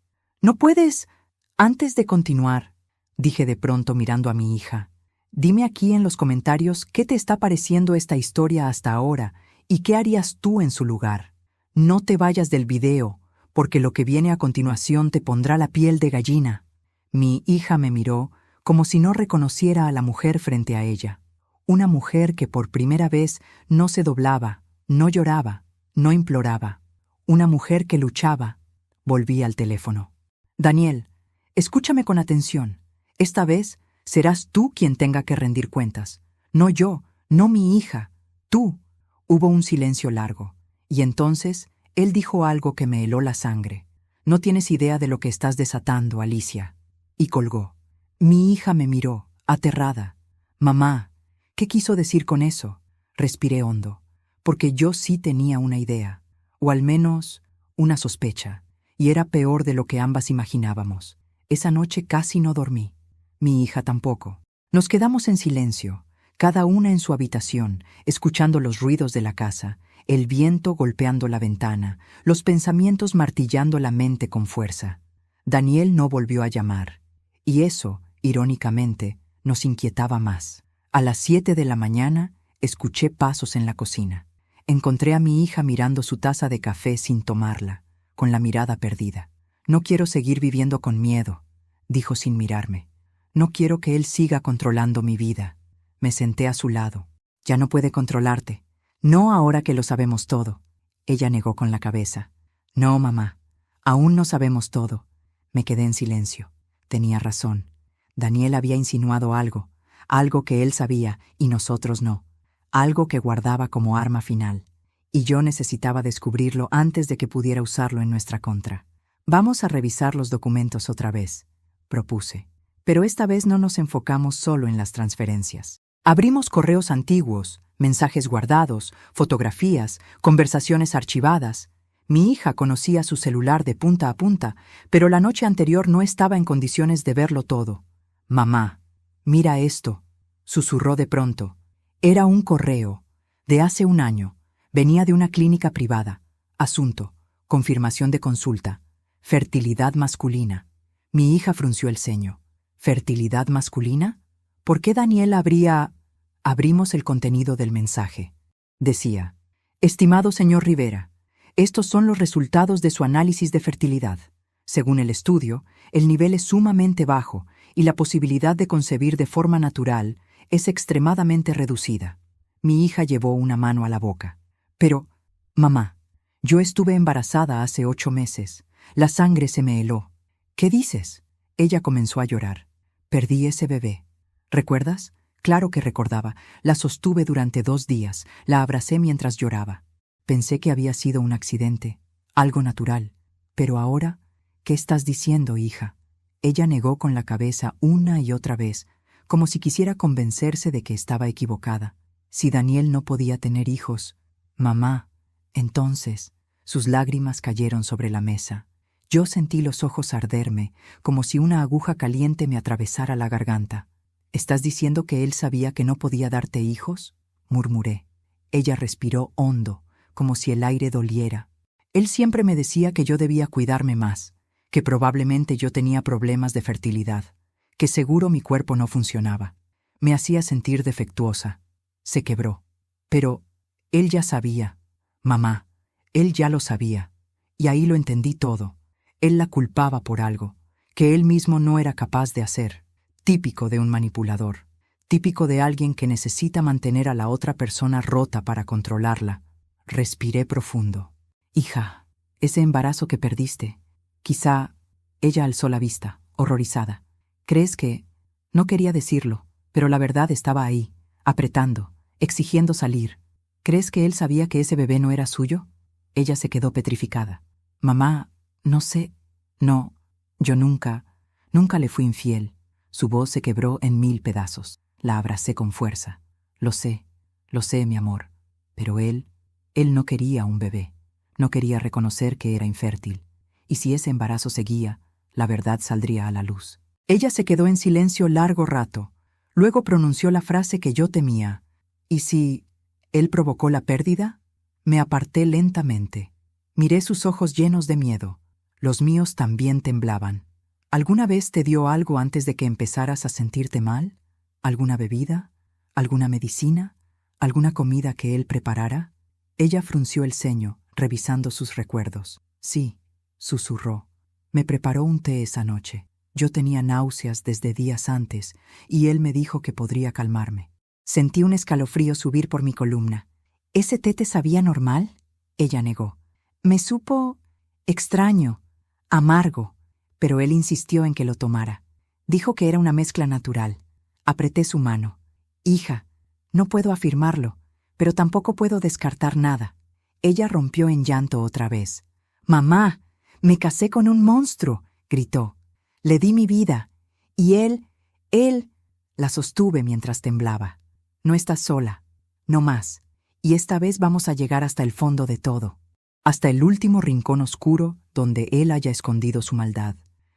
¿No puedes? Antes de continuar, dije de pronto mirando a mi hija, dime aquí en los comentarios qué te está pareciendo esta historia hasta ahora y qué harías tú en su lugar. No te vayas del video, porque lo que viene a continuación te pondrá la piel de gallina. Mi hija me miró como si no reconociera a la mujer frente a ella. Una mujer que por primera vez no se doblaba, no lloraba, no imploraba. Una mujer que luchaba. Volví al teléfono. Daniel, escúchame con atención. Esta vez serás tú quien tenga que rendir cuentas. No yo, no mi hija, tú. Hubo un silencio largo, y entonces él dijo algo que me heló la sangre. No tienes idea de lo que estás desatando, Alicia. Y colgó. Mi hija me miró, aterrada. Mamá, ¿qué quiso decir con eso? Respiré hondo, porque yo sí tenía una idea, o al menos una sospecha, y era peor de lo que ambas imaginábamos. Esa noche casi no dormí. Mi hija tampoco. Nos quedamos en silencio, cada una en su habitación, escuchando los ruidos de la casa, el viento golpeando la ventana, los pensamientos martillando la mente con fuerza. Daniel no volvió a llamar, y eso, irónicamente, nos inquietaba más. A las 7 de la mañana, escuché pasos en la cocina. Encontré a mi hija mirando su taza de café sin tomarla, con la mirada perdida. No quiero seguir viviendo con miedo, dijo sin mirarme. No quiero que él siga controlando mi vida. Me senté a su lado. Ya no puede controlarte. No ahora que lo sabemos todo. Ella negó con la cabeza. No, mamá. Aún no sabemos todo. Me quedé en silencio. Tenía razón. Daniel había insinuado algo que él sabía y nosotros no. Algo que guardaba como arma final. Y yo necesitaba descubrirlo antes de que pudiera usarlo en nuestra contra. Vamos a revisar los documentos otra vez, propuse. Pero esta vez no nos enfocamos solo en las transferencias. Abrimos correos antiguos, mensajes guardados, fotografías, conversaciones archivadas. Mi hija conocía su celular de punta a punta, pero la noche anterior no estaba en condiciones de verlo todo. Mamá, mira esto, susurró de pronto. Era un correo, de hace un año. Venía de una clínica privada. Asunto, confirmación de consulta. Fertilidad masculina. Mi hija frunció el ceño. ¿Fertilidad masculina? ¿Por qué Daniel habría...? Abrimos el contenido del mensaje. Decía, estimado señor Rivera, estos son los resultados de su análisis de fertilidad. Según el estudio, el nivel es sumamente bajo y la posibilidad de concebir de forma natural es extremadamente reducida. Mi hija llevó una mano a la boca. Pero, mamá, yo estuve embarazada hace 8 meses. La sangre se me heló. ¿Qué dices? Ella comenzó a llorar. Perdí ese bebé. ¿Recuerdas? Claro que recordaba. La sostuve durante 2 días. La abracé mientras lloraba. Pensé que había sido un accidente, algo natural. Pero ahora, ¿qué estás diciendo, hija? Ella negó con la cabeza una y otra vez, como si quisiera convencerse de que estaba equivocada. Si Daniel no podía tener hijos, mamá, entonces, sus lágrimas cayeron sobre la mesa. Yo sentí los ojos arderme, como si una aguja caliente me atravesara la garganta. ¿Estás diciendo que él sabía que no podía darte hijos? Murmuré. Ella respiró hondo, como si el aire doliera. Él siempre me decía que yo debía cuidarme más, que probablemente yo tenía problemas de fertilidad, que seguro mi cuerpo no funcionaba. Me hacía sentir defectuosa. Se quebró. Pero él ya sabía. Mamá, él ya lo sabía. Y ahí lo entendí todo. Él la culpaba por algo, que él mismo no era capaz de hacer. Típico de un manipulador. Típico de alguien que necesita mantener a la otra persona rota para controlarla. Respiré profundo. Hija, ese embarazo que perdiste. Quizá ella alzó la vista, horrorizada. ¿Crees que...? No quería decirlo, pero la verdad estaba ahí, apretando, exigiendo salir. ¿Crees que él sabía que ese bebé no era suyo? Ella se quedó petrificada. Mamá, no sé. No, yo nunca le fui infiel. Su voz se quebró en 1000 pedazos. La abracé con fuerza. Lo sé, mi amor. Pero él no quería un bebé. No quería reconocer que era infértil. Y si ese embarazo seguía, la verdad saldría a la luz. Ella se quedó en silencio largo rato. Luego pronunció la frase que yo temía. ¿Y si él provocó la pérdida? Me aparté lentamente. Miré sus ojos llenos de miedo. Los míos también temblaban. ¿Alguna vez te dio algo antes de que empezaras a sentirte mal? ¿Alguna bebida? ¿Alguna medicina? ¿Alguna comida que él preparara? Ella frunció el ceño, revisando sus recuerdos. Sí, susurró. Me preparó un té esa noche. Yo tenía náuseas desde días antes, y él me dijo que podría calmarme. Sentí un escalofrío subir por mi columna. ¿Ese té te sabía normal? Ella negó. Me supo extraño, amargo, pero él insistió en que lo tomara. Dijo que era una mezcla natural. Apreté su mano. Hija, no puedo afirmarlo, pero tampoco puedo descartar nada. Ella rompió en llanto otra vez. Mamá, me casé con un monstruo, gritó. Le di mi vida. Y él... La sostuve mientras temblaba. No estás sola. No más. Y esta vez vamos a llegar hasta el fondo de todo. Hasta el último rincón oscuro donde él haya escondido su maldad.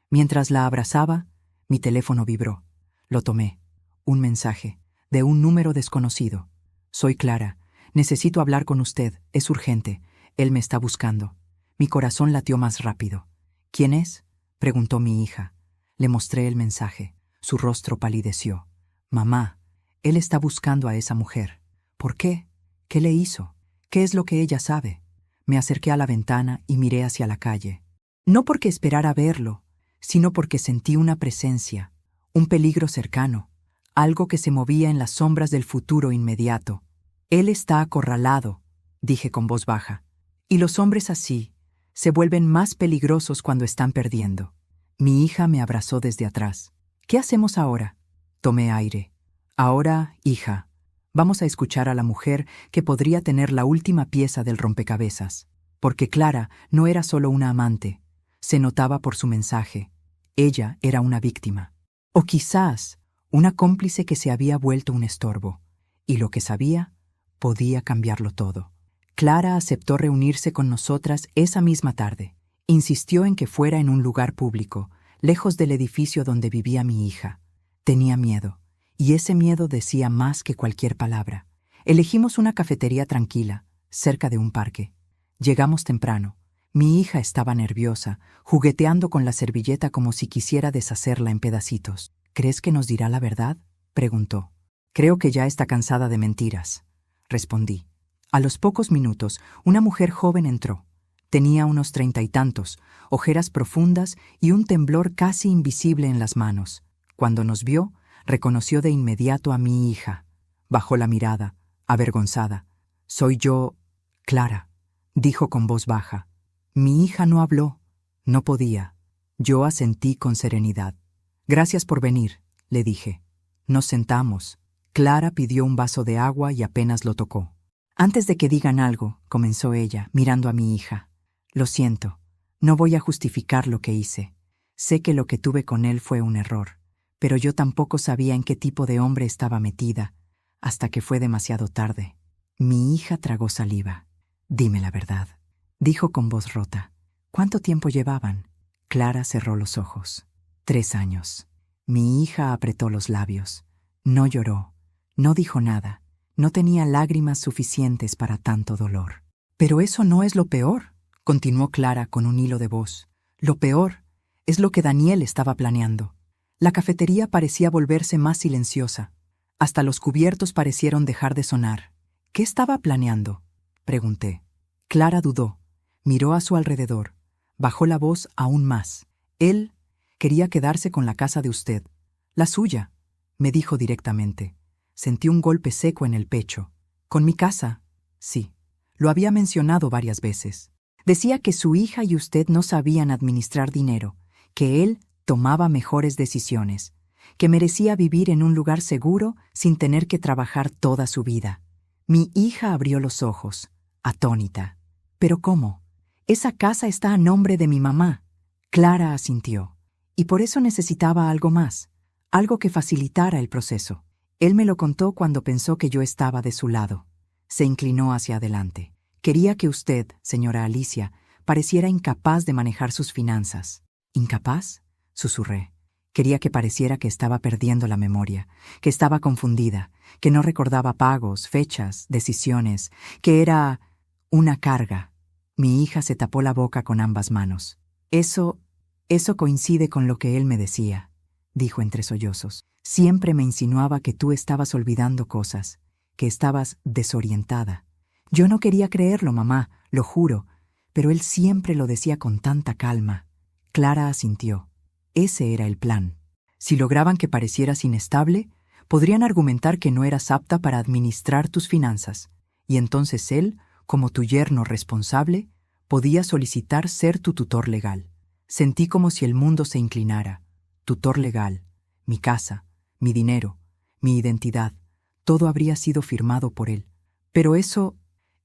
Mientras la abrazaba, mi teléfono vibró. Lo tomé. Un mensaje, de un número desconocido. Soy Clara. Necesito hablar con usted. Es urgente. Él me está buscando. Mi corazón latió más rápido. ¿Quién es?, preguntó mi hija. Le mostré el mensaje. Su rostro palideció. Mamá, él está buscando a esa mujer. ¿Por qué? ¿Qué le hizo? ¿Qué es lo que ella sabe? Me acerqué a la ventana y miré hacia la calle. No porque esperara verlo, sino porque sentí una presencia, un peligro cercano, algo que se movía en las sombras del futuro inmediato. Él está acorralado, dije con voz baja. Y los hombres así se vuelven más peligrosos cuando están perdiendo. Mi hija me abrazó desde atrás. ¿Qué hacemos ahora? Tomé aire. Ahora, hija, vamos a escuchar a la mujer que podría tener la última pieza del rompecabezas. Porque Clara no era solo una amante. Se notaba por su mensaje. Ella era una víctima. O quizás una cómplice que se había vuelto un estorbo. Y lo que sabía podía cambiarlo todo. Clara aceptó reunirse con nosotras esa misma tarde. Insistió en que fuera en un lugar público, lejos del edificio donde vivía mi hija. Tenía miedo, y ese miedo decía más que cualquier palabra. Elegimos una cafetería tranquila, cerca de un parque. Llegamos temprano. Mi hija estaba nerviosa, jugueteando con la servilleta como si quisiera deshacerla en pedacitos. ¿Crees que nos dirá la verdad?, preguntó. Creo que ya está cansada de mentiras, respondí. A los pocos minutos, una mujer joven entró. Tenía unos 30 y tantos, ojeras profundas y un temblor casi invisible en las manos. Cuando nos vio, reconoció de inmediato a mi hija. Bajó la mirada, avergonzada. «Soy yo, Clara», dijo con voz baja. Mi hija no habló. No podía. Yo asentí con serenidad. «Gracias por venir», le dije. Nos sentamos. Clara pidió un vaso de agua y apenas lo tocó. «Antes de que digan algo», comenzó ella, mirando a mi hija. «Lo siento. No voy a justificar lo que hice. Sé que lo que tuve con él fue un error, pero yo tampoco sabía en qué tipo de hombre estaba metida, hasta que fue demasiado tarde». Mi hija tragó saliva. «Dime la verdad», dijo con voz rota. «¿Cuánto tiempo llevaban?» Clara cerró los ojos. 3 años. Mi hija apretó los labios. No lloró. No dijo nada. No tenía lágrimas suficientes para tanto dolor. «Pero eso no es lo peor», continuó Clara con un hilo de voz. «Lo peor es lo que Daniel estaba planeando». La cafetería parecía volverse más silenciosa. Hasta los cubiertos parecieron dejar de sonar. «¿Qué estaba planeando?», pregunté. Clara dudó. Miró a su alrededor. Bajó la voz aún más. «Él quería quedarse con la casa de usted. La suya», me dijo directamente. Sentí un golpe seco en el pecho. «¿Con mi casa?». «Sí. Lo había mencionado varias veces». Decía que su hija y usted no sabían administrar dinero, que él tomaba mejores decisiones, que merecía vivir en un lugar seguro sin tener que trabajar toda su vida. Mi hija abrió los ojos, atónita. ¿Pero cómo? Esa casa está a nombre de mi mamá. Clara asintió. Y por eso necesitaba algo más, algo que facilitara el proceso. Él me lo contó cuando pensó que yo estaba de su lado. Se inclinó hacia adelante. Quería que usted, señora Alicia, pareciera incapaz de manejar sus finanzas. ¿Incapaz?, susurré. Quería que pareciera que estaba perdiendo la memoria, que estaba confundida, que no recordaba pagos, fechas, decisiones, que era una carga. Mi hija se tapó la boca con ambas manos. Eso coincide con lo que él me decía, dijo entre sollozos. Siempre me insinuaba que tú estabas olvidando cosas, que estabas desorientada. Yo no quería creerlo, mamá, lo juro, pero él siempre lo decía con tanta calma. Clara asintió. Ese era el plan. Si lograban que parecieras inestable, podrían argumentar que no eras apta para administrar tus finanzas, y entonces él, como tu yerno responsable, podía solicitar ser tu tutor legal. Sentí como si el mundo se inclinara. Tutor legal, mi casa, mi dinero, mi identidad, todo habría sido firmado por él. Pero eso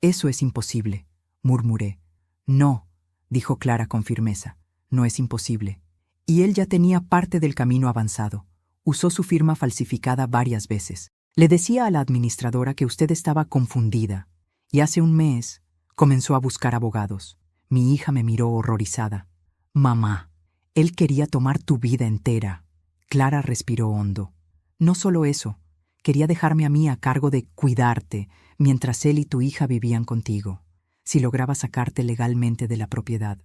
es imposible, murmuré. No, dijo Clara con firmeza, no es imposible. Y él ya tenía parte del camino avanzado. Usó su firma falsificada varias veces. Le decía a la administradora que usted estaba confundida, y hace un mes comenzó a buscar abogados. Mi hija me miró horrorizada. Mamá, él quería tomar tu vida entera. Clara respiró hondo. No solo eso, quería dejarme a mí a cargo de cuidarte mientras él y tu hija vivían contigo. Si lograba sacarte legalmente de la propiedad.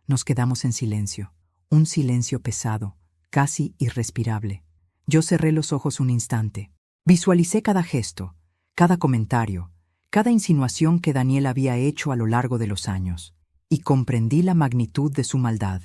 Nos quedamos en silencio. Un silencio pesado, casi irrespirable. Yo cerré los ojos un instante. Visualicé cada gesto, cada comentario, cada insinuación que Daniel había hecho a lo largo de los años, y comprendí la magnitud de su maldad.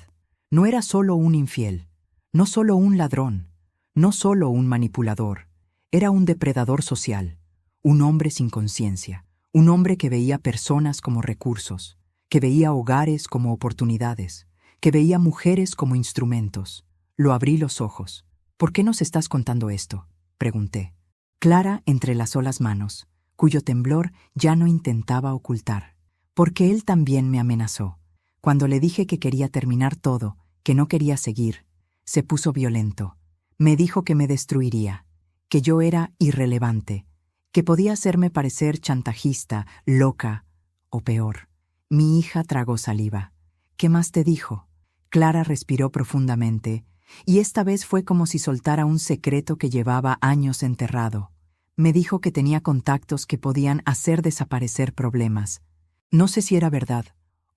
No era solo un infiel, no solo un ladrón, no solo un manipulador. Era un depredador social, un hombre sin conciencia, un hombre que veía personas como recursos, que veía hogares como oportunidades, que veía mujeres como instrumentos. Lo abrí los ojos. ¿Por qué nos estás contando esto?, pregunté. Clara entrelazó las manos, cuyo temblor ya no intentaba ocultar. Porque él también me amenazó. Cuando le dije que quería terminar todo, que no quería seguir, se puso violento. Me dijo que me destruiría, que yo era irrelevante, que podía hacerme parecer chantajista, loca o peor. Mi hija tragó saliva. ¿Qué más te dijo? Clara respiró profundamente, y esta vez fue como si soltara un secreto que llevaba años enterrado. Me dijo que tenía contactos que podían hacer desaparecer problemas. No sé si era verdad,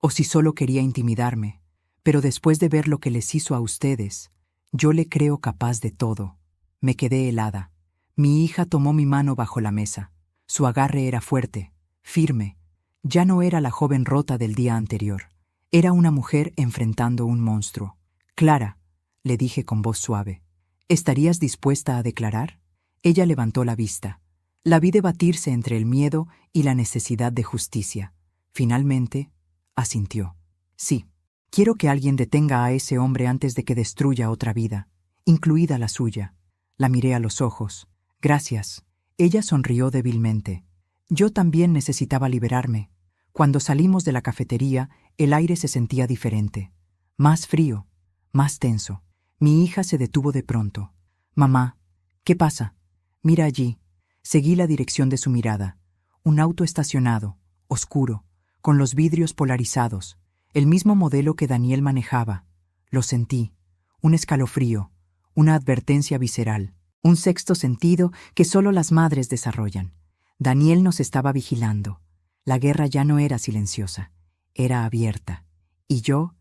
o si solo quería intimidarme, pero después de ver lo que les hizo a ustedes, yo le creo capaz de todo. Me quedé helada. Mi hija tomó mi mano bajo la mesa. Su agarre era fuerte, firme. Ya no era la joven rota del día anterior. Era una mujer enfrentando un monstruo. Clara, le dije con voz suave, ¿estarías dispuesta a declarar? Ella levantó la vista. La vi debatirse entre el miedo y la necesidad de justicia. Finalmente, asintió. Sí, quiero que alguien detenga a ese hombre antes de que destruya otra vida, incluida la suya. La miré a los ojos. Gracias. Ella sonrió débilmente. Yo también necesitaba liberarme. Cuando salimos de la cafetería, el aire se sentía diferente. Más frío, más tenso. Mi hija se detuvo de pronto. Mamá, ¿qué pasa? Mira allí. Seguí la dirección de su mirada. Un auto estacionado, oscuro, con los vidrios polarizados, el mismo modelo que Daniel manejaba. Lo sentí. Un escalofrío, una advertencia visceral, un sexto sentido que solo las madres desarrollan. Daniel nos estaba vigilando. La guerra ya no era silenciosa, era abierta. Y yo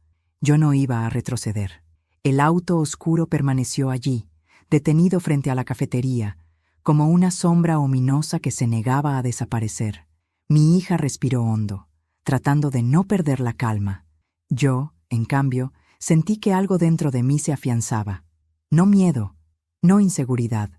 no iba a retroceder. El auto oscuro permaneció allí, detenido frente a la cafetería, como una sombra ominosa que se negaba a desaparecer. Mi hija respiró hondo, tratando de no perder la calma. Yo, en cambio, sentí que algo dentro de mí se afianzaba. No miedo, no inseguridad.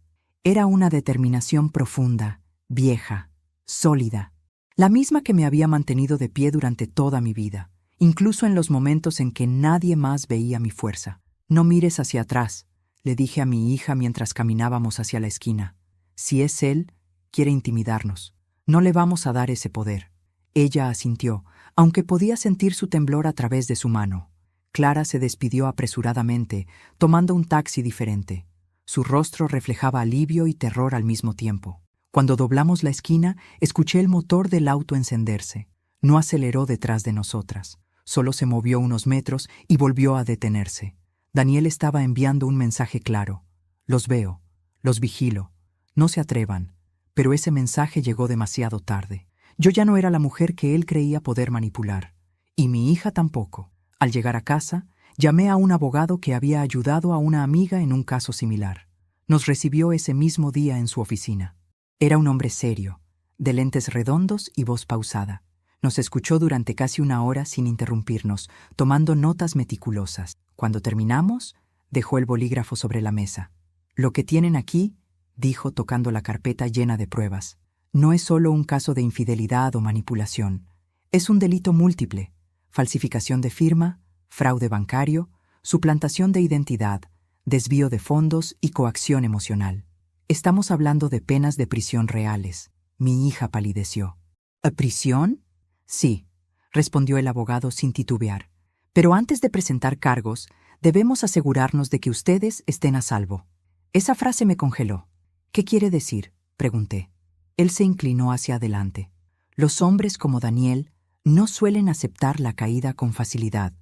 Era una determinación profunda, vieja, sólida. La misma que me había mantenido de pie durante toda mi vida, incluso en los momentos en que nadie más veía mi fuerza. No mires hacia atrás, le dije a mi hija mientras caminábamos hacia la esquina. Si es él, quiere intimidarnos. No le vamos a dar ese poder. Ella asintió, aunque podía sentir su temblor a través de su mano. Clara se despidió apresuradamente, tomando un taxi diferente. Su rostro reflejaba alivio y terror al mismo tiempo. Cuando doblamos la esquina, escuché el motor del auto encenderse. No aceleró detrás de nosotras. Solo se movió unos metros y volvió a detenerse. Daniel estaba enviando un mensaje claro. Los veo, los vigilo. No se atrevan. Pero ese mensaje llegó demasiado tarde. Yo ya no era la mujer que él creía poder manipular. Y mi hija tampoco. Al llegar a casa, llamé a un abogado que había ayudado a una amiga en un caso similar. Nos recibió ese mismo día en su oficina. Era un hombre serio, de lentes redondos y voz pausada. Nos escuchó durante casi una hora sin interrumpirnos, tomando notas meticulosas. Cuando terminamos, dejó el bolígrafo sobre la mesa. Lo que tienen aquí, dijo tocando la carpeta llena de pruebas, no es solo un caso de infidelidad o manipulación. Es un delito múltiple: falsificación de firma, fraude bancario, suplantación de identidad, desvío de fondos y coacción emocional. Estamos hablando de penas de prisión reales. Mi hija palideció. ¿A prisión? Sí, respondió el abogado sin titubear. Pero antes de presentar cargos, debemos asegurarnos de que ustedes estén a salvo. Esa frase me congeló. ¿Qué quiere decir?, pregunté. Él se inclinó hacia adelante. Los hombres como Daniel no suelen aceptar la caída con facilidad.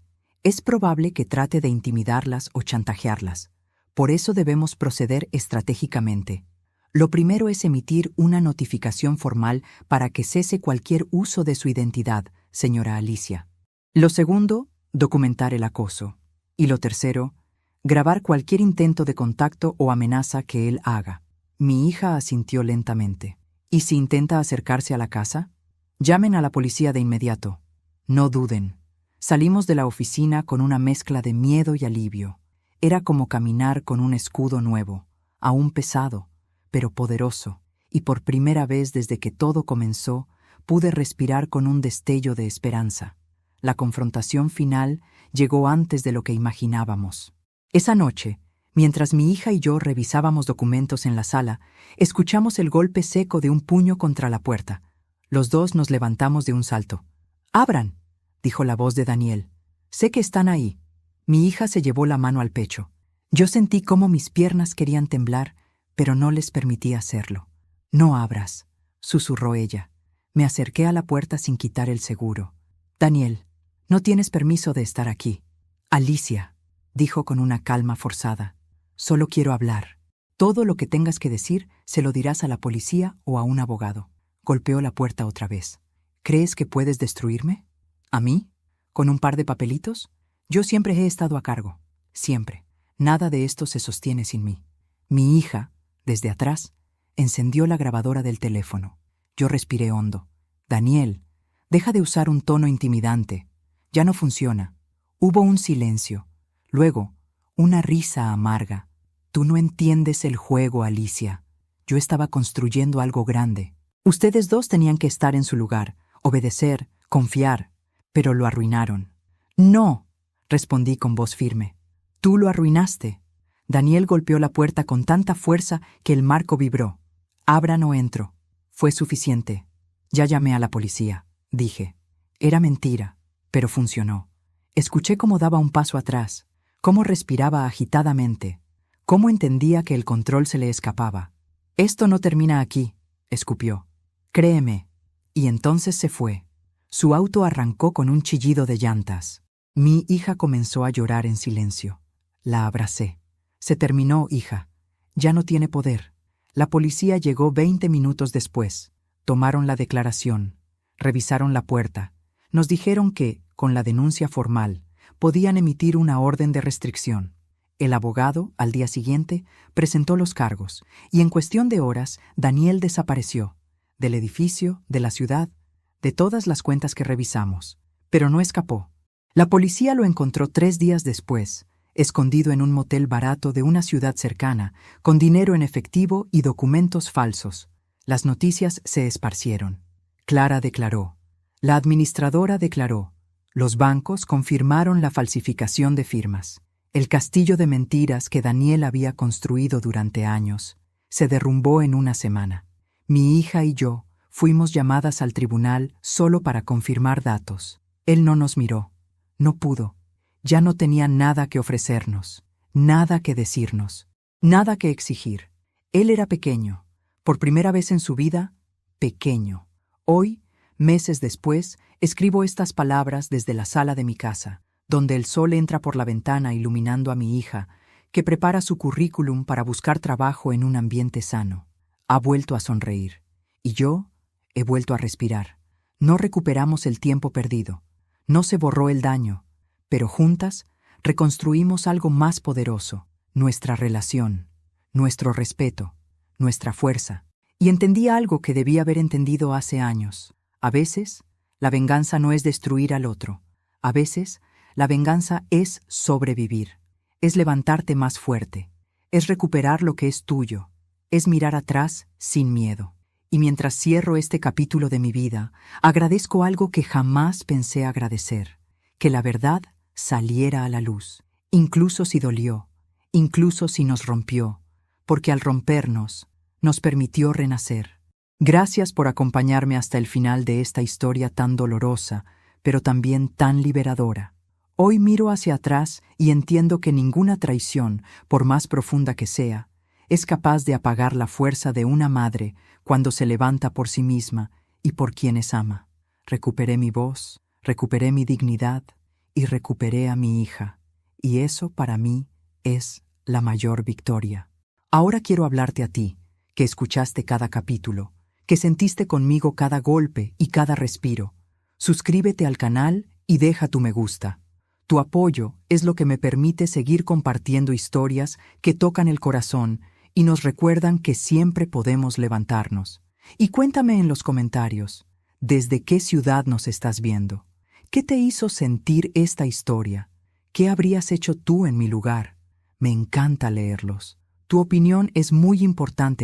Es probable que trate de intimidarlas o chantajearlas. Por eso debemos proceder estratégicamente. Lo primero es emitir una notificación formal para que cese cualquier uso de su identidad, señora Alicia. Lo segundo, documentar el acoso. Y lo tercero, grabar cualquier intento de contacto o amenaza que él haga. Mi hija asintió lentamente. ¿Y si intenta acercarse a la casa? Llamen a la policía de inmediato. No duden. Salimos de la oficina con una mezcla de miedo y alivio. Era como caminar con un escudo nuevo, aún pesado, pero poderoso, y por primera vez desde que todo comenzó, pude respirar con un destello de esperanza. La confrontación final llegó antes de lo que imaginábamos. Esa noche, mientras mi hija y yo revisábamos documentos en la sala, escuchamos el golpe seco de un puño contra la puerta. Los dos nos levantamos de un salto. «¡Abran!», dijo la voz de Daniel. «Sé que están ahí». Mi hija se llevó la mano al pecho. Yo sentí cómo mis piernas querían temblar, pero no les permití hacerlo. «No abras», susurró ella. Me acerqué a la puerta sin quitar el seguro. «Daniel, no tienes permiso de estar aquí». «Alicia», dijo con una calma forzada. «Solo quiero hablar. Todo lo que tengas que decir se lo dirás a la policía o a un abogado». Golpeó la puerta otra vez. «¿Crees que puedes destruirme? ¿A mí? ¿Con un par de papelitos? Yo siempre he estado a cargo. Siempre. Nada de esto se sostiene sin mí». Mi hija, desde atrás, encendió la grabadora del teléfono. Yo respiré hondo. «Daniel, deja de usar un tono intimidante. Ya no funciona». Hubo un silencio. Luego, una risa amarga. «Tú no entiendes el juego, Alicia. Yo estaba construyendo algo grande. Ustedes dos tenían que estar en su lugar, obedecer, confiar, pero lo arruinaron». «No», respondí con voz firme. «Tú lo arruinaste». Daniel golpeó la puerta con tanta fuerza que el marco vibró. «Abran o entro». Fue suficiente. «Ya llamé a la policía», dije. Era mentira, pero funcionó. Escuché cómo daba un paso atrás, cómo respiraba agitadamente, cómo entendía que el control se le escapaba. «Esto no termina aquí», escupió. «Créeme». Y entonces se fue. Su auto arrancó con un chillido de llantas. Mi hija comenzó a llorar en silencio. La abracé. «Se terminó, hija. Ya no tiene poder». La policía llegó 20 minutos después. Tomaron la declaración. Revisaron la puerta. Nos dijeron que, con la denuncia formal, podían emitir una orden de restricción. El abogado, al día siguiente, presentó los cargos, y en cuestión de horas, Daniel desapareció. Del edificio, de la ciudad, de todas las cuentas que revisamos. Pero no escapó. La policía lo encontró 3 días después, escondido en un motel barato de una ciudad cercana, con dinero en efectivo y documentos falsos. Las noticias se esparcieron. Clara declaró. La administradora declaró. Los bancos confirmaron la falsificación de firmas. El castillo de mentiras que Daniel había construido durante años se derrumbó en una semana. Mi hija y yo fuimos llamadas al tribunal solo para confirmar datos. Él no nos miró, no pudo. Ya no tenía nada que ofrecernos, nada que decirnos, nada que exigir. Él era pequeño, por primera vez en su vida, pequeño. Hoy, meses después, escribo estas palabras desde la sala de mi casa, donde el sol entra por la ventana iluminando a mi hija, que prepara su currículum para buscar trabajo en un ambiente sano. Ha vuelto a sonreír, y yo he vuelto a respirar. No recuperamos el tiempo perdido, no se borró el daño, pero juntas reconstruimos algo más poderoso, nuestra relación, nuestro respeto, nuestra fuerza. Y entendí algo que debía haber entendido hace años. A veces, la venganza no es destruir al otro. A veces, la venganza es sobrevivir. Es levantarte más fuerte. Es recuperar lo que es tuyo. Es mirar atrás sin miedo. Y mientras cierro este capítulo de mi vida, agradezco algo que jamás pensé agradecer. Que la verdad saliera a la luz. Incluso si dolió. Incluso si nos rompió. Porque al rompernos, nos permitió renacer. Gracias por acompañarme hasta el final de esta historia tan dolorosa, pero también tan liberadora. Hoy miro hacia atrás y entiendo que ninguna traición, por más profunda que sea, es capaz de apagar la fuerza de una madre cuando se levanta por sí misma y por quienes ama. Recuperé mi voz, recuperé mi dignidad y recuperé a mi hija. Y eso para mí es la mayor victoria. Ahora quiero hablarte a ti, que escuchaste cada capítulo, que sentiste conmigo cada golpe y cada respiro. Suscríbete al canal y deja tu me gusta. Tu apoyo es lo que me permite seguir compartiendo historias que tocan el corazón y nos recuerdan que siempre podemos levantarnos. Y cuéntame en los comentarios, ¿desde qué ciudad nos estás viendo? ¿Qué te hizo sentir esta historia? ¿Qué habrías hecho tú en mi lugar? Me encanta leerlos. Tu opinión es muy importante